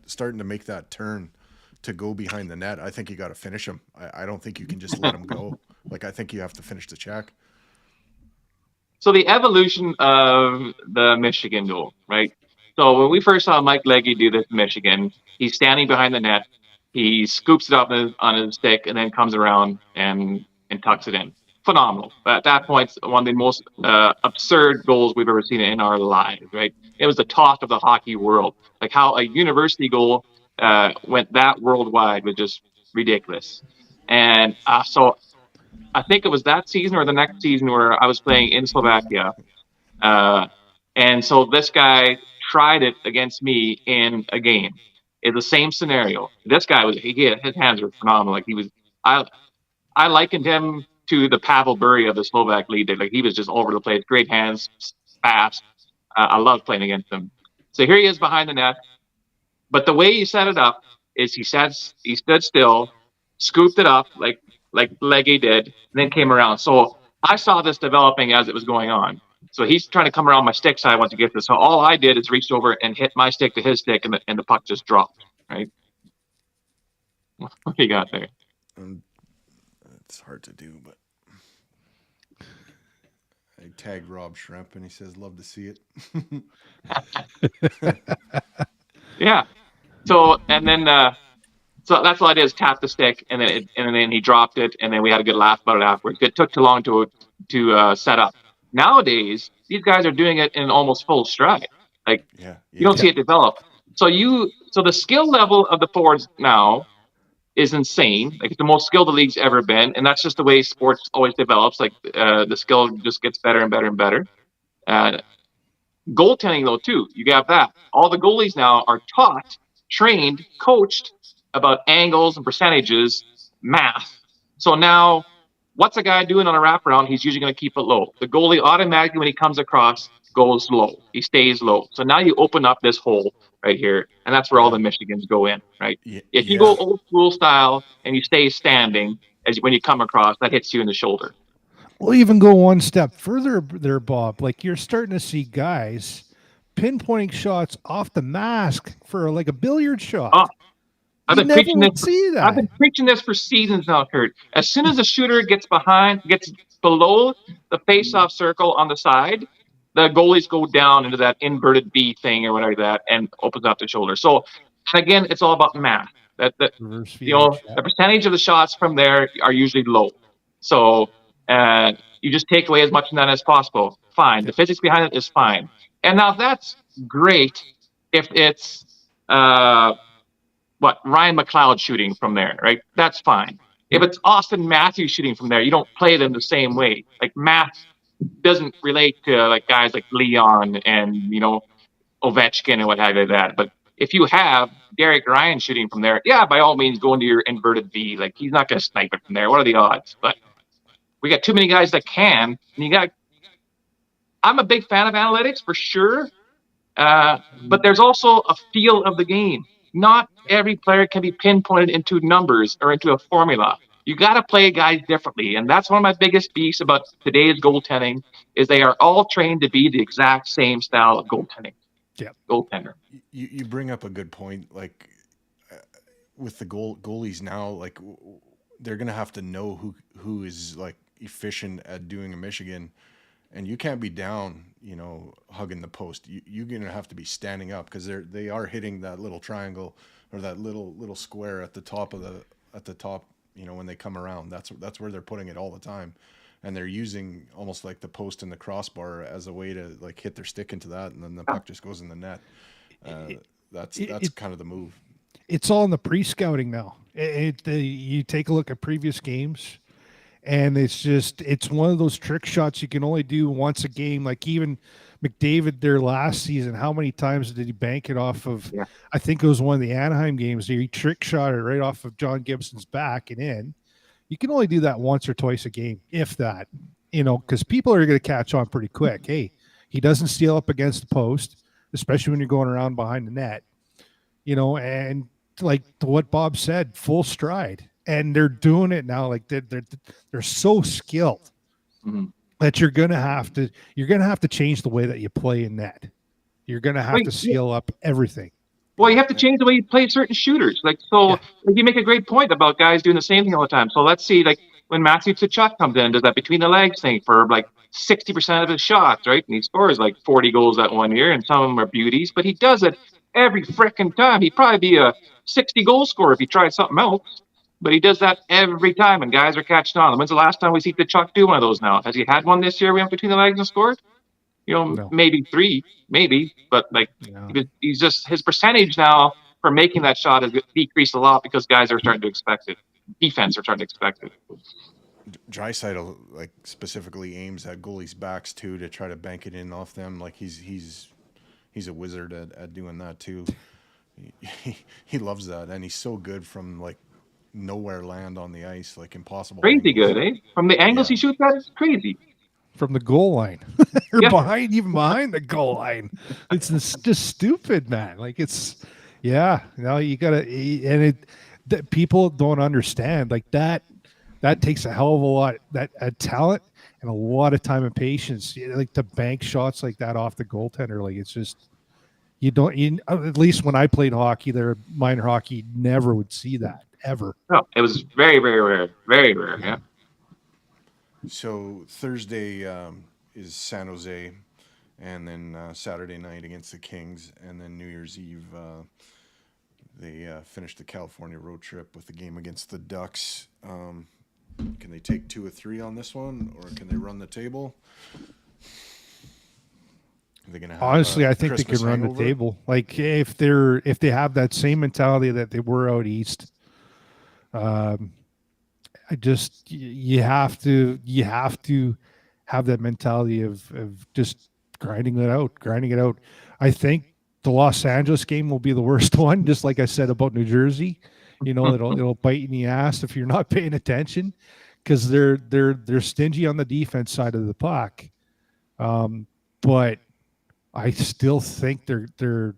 starting to make that turn to go behind the net, I think you got to finish him. I don't think you can just let him go. Like I think you have to finish the check. So the evolution of the Michigan goal, right? So when we first saw Mike Legge do this in Michigan, he's standing behind the net, he scoops it up on his stick, and then comes around and tucks it in. Phenomenal. But at that point, one of the most absurd goals we've ever seen in our lives, right? It was the talk of the hockey world. Like how a university goal went that worldwide was just ridiculous. And so I think it was that season or the next season where I was playing in Slovakia. And so this guy tried it against me in a game. It's the same scenario. This guy his hands were phenomenal. Like I likened him to the Pavel Bure of the Slovak league. Like he was just all over the place. Great hands, fast. I love playing against him. So here he is behind the net. But the way he set it up is he stood still, scooped it up like Legge did, and then came around. So I saw this developing as it was going on. So he's trying to come around my stick side once to get this. So all I did is reached over and hit my stick to his stick, and the puck just dropped. Right? What do you got there? It's hard to do, but I tagged Rob Shrimp, and he says, "Love to see it." Yeah. So and then so that's all I did is tap the stick, and then he dropped it, and then we had a good laugh about it afterwards. It took too long to set up. Nowadays, these guys are doing it in almost full stride. Like you don't see it develop. So the skill level of the forwards now is insane. Like it's the most skilled the league's ever been, and that's just the way sports always develops. Like the skill just gets better and better and better. Goaltending though too, you have that. All the goalies now are taught, trained, coached about angles and percentages, math. So now, what's a guy doing on a wraparound? He's usually going to keep it low. The goalie automatically, when he comes across, goes low. He stays low. So now you open up this hole right here, and that's where all the Michigans go in, right? If you go old school style and you stay standing, when you come across, that hits you in the shoulder. We'll even go one step further there, Bob. Like you're starting to see guys pinpointing shots off the mask for like a billiard shot. Oh, I've been preaching this for seasons now, Kurt. As soon as the shooter gets below the face-off circle on the side, the goalies go down into that inverted B thing or whatever that, and opens up the shoulder. So, and again, it's all about math. The percentage of the shots from there are usually low. So you just take away as much of that as possible. Fine. The physics behind it is fine. And now that's great if it's Ryan McLeod shooting from there, right? That's fine. If it's Austin Matthews shooting from there, you don't play them the same way. Like Matt doesn't relate to like guys like Leon and Ovechkin and what have you that. But if you have Derek Ryan shooting from there, yeah, by all means go into your inverted V. Like he's not going to snipe it from there. What are the odds? But we got too many guys that can. And I'm a big fan of analytics for sure, but there's also a feel of the game. Not every player can be pinpointed into numbers or into a formula. You got to play guys differently, and that's one of my biggest beefs about today's goaltending is they are all trained to be the exact same style of goaltending. Yeah, goaltender. You bring up a good point. Like with the goalies now, like they're gonna have to know who is like efficient at doing a Michigan. And you can't be down, hugging the post. You're gonna have to be standing up because they are hitting that little triangle or that little square at the top. When they come around, that's where they're putting it all the time, and they're using almost like the post and the crossbar as a way to like hit their stick into that, and then the puck just goes in the net. That's kind of the move. It's all in the pre-scouting now. You take a look at previous games. And it's one of those trick shots you can only do once a game. Like even McDavid there last season, how many times did he bank it off of? Yeah. I think it was one of the Anaheim games. He trick shot it right off of John Gibson's back and in. You can only do that once or twice a game, if that. Because people are going to catch on pretty quick. Hey, he doesn't steal up against the post, especially when you're going around behind the net. And like what Bob said, full stride. And they're doing it now. Like they're so skilled that you're gonna have to change the way that you play in net. You're gonna have to seal up everything. Well, you have to change the way you play certain shooters. Like you make a great point about guys doing the same thing all the time. So let's see, like when Matthew Tkachuk comes in, does that between the legs thing for like 60% of his shots, right? And he scores like 40 goals that one year, and some of them are beauties, but he does it every freaking time. He'd probably be a 60 goal scorer if he tried something else. But he does that every time, and guys are catching on. When's the last time we see Tkachuk do one of those now? Has he had one this year? We went between the legs and scored? No. Maybe 3, maybe. But, he's just – his percentage now for making that shot has decreased a lot because guys are starting to expect it. Defense are starting to expect it. Draisaitl, specifically aims at goalies' backs, too, to try to bank it in off them. Like, he's a wizard at doing that, too. He loves that, and he's so good from, nowhere land on the ice, impossible. Crazy angles. Good, eh? From the angles he shoots at, it's crazy. From the goal line, or behind the goal line, it's just stupid, man. You gotta, people don't understand that takes a hell of a lot that talent and a lot of time and patience, to bank shots like that off the goaltender. It's just at least when I played hockey, minor hockey, never would see that. Ever. No, it was very, very rare. Very rare, yeah. So Thursday is San Jose, and then Saturday night against the Kings, and then New Year's Eve they finished the California road trip with the game against the Ducks. Can they take 2 or 3 on this one, or can they run the table? Are they gonna have, honestly, I think Christmas they can run hangover? the table. If they have that same mentality that they were out east. You have to have that mentality of just grinding it out. I think the Los Angeles game will be the worst one, just like I said about New Jersey. It'll bite you in the ass if you're not paying attention, because they're stingy on the defense side of the puck. But I still think their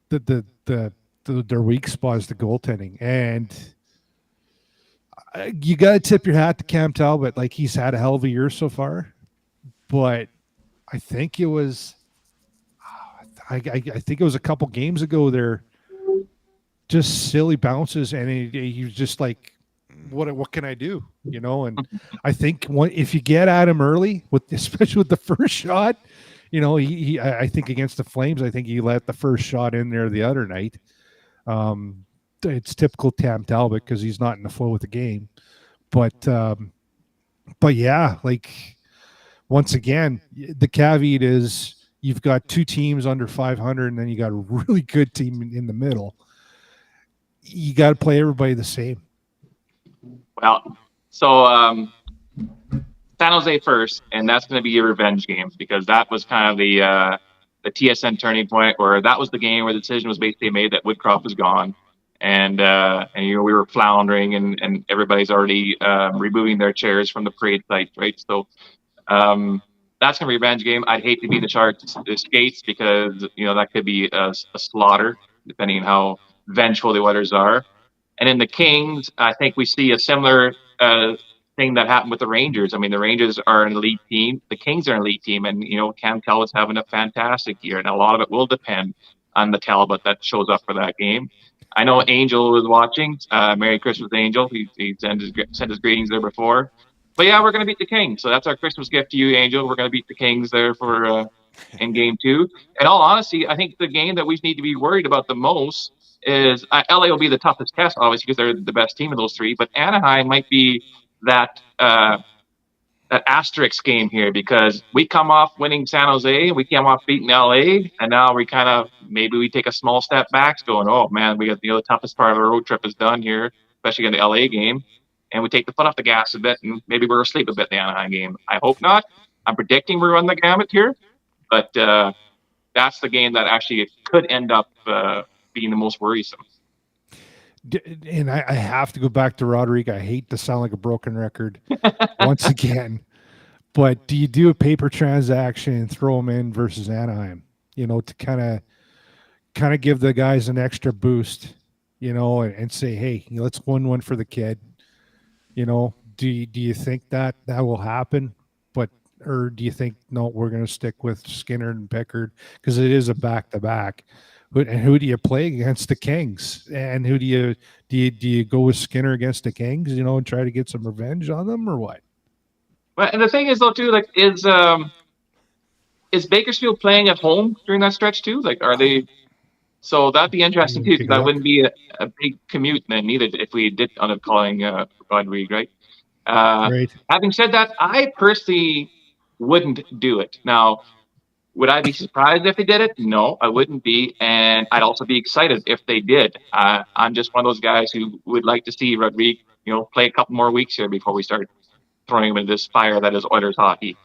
weak spot is the goaltending, and you got to tip your hat to Cam Talbot. He's had a hell of a year so far, but I think it was, I think it was a couple games ago there, just silly bounces, and he was just like, what can I do? And I think if you get at him early, especially with the first shot, I think against the Flames, I think he let the first shot in there the other night. It's typical Cam Talbot because he's not in the flow of the game, but yeah, once again, the caveat is you've got 2 teams under 500, and then you got a really good team in the middle. You got to play everybody the same. Well, so San Jose first, and that's going to be a revenge game because that was kind of the TSN turning point where that was the game where the decision was basically made that Woodcroft was gone, and we were floundering, and everybody's already removing their chairs from the parade site, right? So that's going to be a revenge game. I'd hate to be the Sharks' skates because that could be a slaughter depending on how vengeful the Oilers are. And in the Kings, I think we see a similar thing that happened with the Rangers. I mean, the Rangers are an elite team. The Kings are an elite team. And, Cam Talbot's having a fantastic year. And a lot of it will depend on the Talbot that shows up for that game. I know Angel was watching. Merry Christmas, Angel. He sent his greetings there before. But, yeah, we're going to beat the Kings. So that's our Christmas gift to you, Angel. We're going to beat the Kings there for in Game 2. In all honesty, I think the game that we need to be worried about the most is LA will be the toughest test, obviously, because they're the best team of those three. But Anaheim might be that asterisk game here because we come off winning San Jose, we came off beating LA, and now we maybe we take a small step back, going, oh man, we got the toughest part of our road trip is done here, especially in the LA game, and we take the foot off the gas a bit, and maybe we're asleep a bit in the Anaheim game. I hope not. I'm predicting we run the gamut here, but that's the game that actually could end up being the most worrisome. And I have to go back to Roderick. I hate to sound like a broken record once again, but do you do a paper transaction and throw them in versus Anaheim, to kind of give the guys an extra boost, and say, hey, let's win one for the kid. Do you think that will happen? Or do you think, no, we're going to stick with Skinner and Pickard because it is a back-to-back? And who do you play against the Kings? And who do you go with Skinner against the Kings, and try to get some revenge on them, or what? Well, and the thing is, though, too, like, is Bakersfield playing at home during that stretch too? Like, are they? So that'd be interesting too, because that wouldn't be a big commute then either if we did end up calling Rodrigue, right? Right. Having said that, I personally wouldn't do it. Now, would I be surprised if they did it? No, I wouldn't be. And I'd also be excited if they did. I'm just one of those guys who would like to see Rodrigue, play a couple more weeks here before we start throwing him into this fire that is Oilers hockey.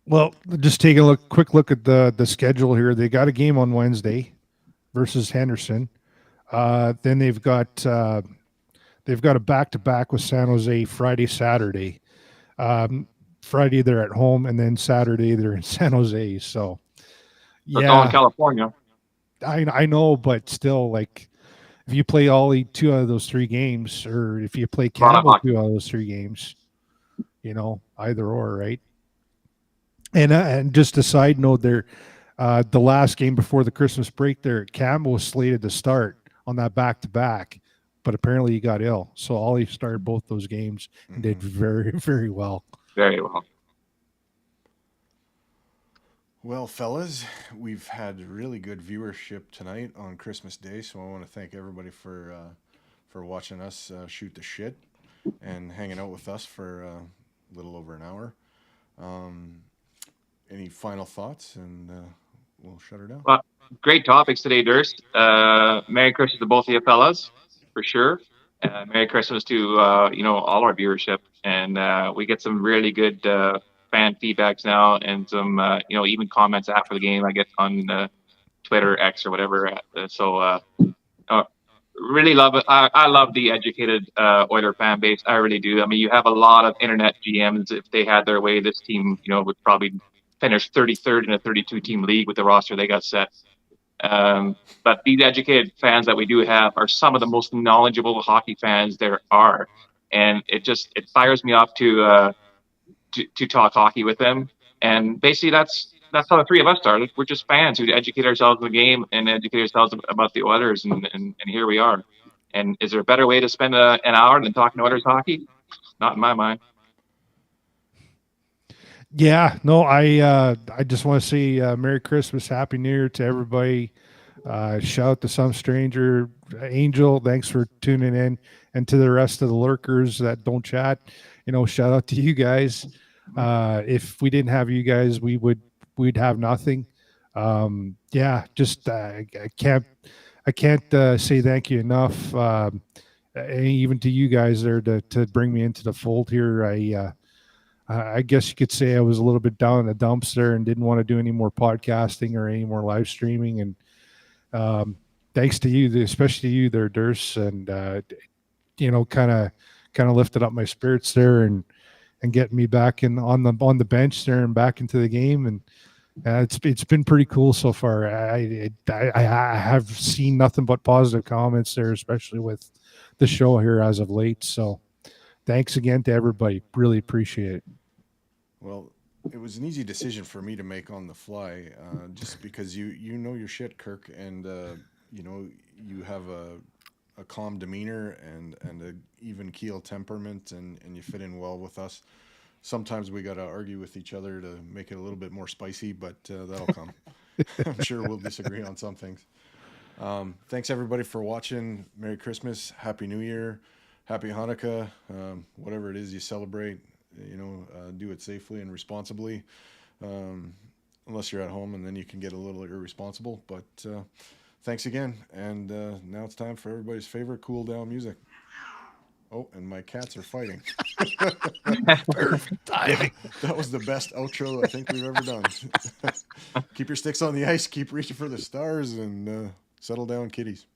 Well, just take a quick look at the schedule here. They got a game on Wednesday versus Henderson. Then they've got a back-to-back with San Jose Friday, Saturday. Friday they're at home, and then Saturday they're in San Jose. So, yeah, it's all in California. I know, but still, like, if you play Ollie 2 out of those 3 games, or if you play Campbell 2 out of those 3 games, either or, right? And just a side note, there, the last game before the Christmas break, there, Campbell was slated to start on that back-to-back, but apparently he got ill. So Ollie started both those games and did very, very well. Very well. Well, fellas, we've had really good viewership tonight on Christmas Day, so I want to thank everybody for watching us shoot the shit and hanging out with us for a little over an hour. Any final thoughts, and we'll shut her down. Well, great topics today, Durst. Merry Christmas to both of you fellas, for sure. Merry Christmas to all our viewership, and we get some really good fan feedbacks now, and some even comments after the game I get on Twitter, X, or whatever. Really love it. I love the educated Oiler fan base. I really do. I mean, you have a lot of internet GMs. If they had their way, this team would probably finish 33rd in a 32-team league with the roster they got set. But these educated fans that we do have are some of the most knowledgeable hockey fans there are, and it fires me up to talk hockey with them. And basically, that's how the 3 of us started. We're just fans who educate ourselves in the game and educate ourselves about the Oilers, and here we are. And is there a better way to spend an hour than talking Oilers hockey? Not in my mind. Yeah, no, I just want to say Merry Christmas, Happy New Year to everybody. Shout out to some stranger, Angel. Thanks for tuning in, and to the rest of the lurkers that don't chat. Shout out to you guys. If we didn't have you guys, we'd have nothing. I can't say thank you enough. even to you guys there to bring me into the fold here. I guess you could say I was a little bit down in the dumps there and didn't want to do any more podcasting or any more live streaming. And thanks to you, especially you there, Durs, and kind of lifted up my spirits there and getting me back on the bench there and back into the game. And it's been pretty cool so far. I have seen nothing but positive comments there, especially with the show here as of late. So thanks again to everybody. Really appreciate it. Well, it was an easy decision for me to make on the fly, just because you know your shit, Kirk, and you have a calm demeanor and a even keel temperament, and you fit in well with us. Sometimes we got to argue with each other to make it a little bit more spicy, but that'll come. I'm sure we'll disagree on some things. Thanks everybody for watching. Merry Christmas, Happy New Year, Happy Hanukkah, whatever it is you celebrate. Do it safely and responsibly, unless you're at home, and then you can get a little irresponsible. But thanks again, and now it's time for everybody's favorite cool down music. Oh, and my cats are fighting. Perfect timing. That was the best outro I think we've ever done. Keep your sticks on the ice, keep reaching for the stars, and settle down, kitties.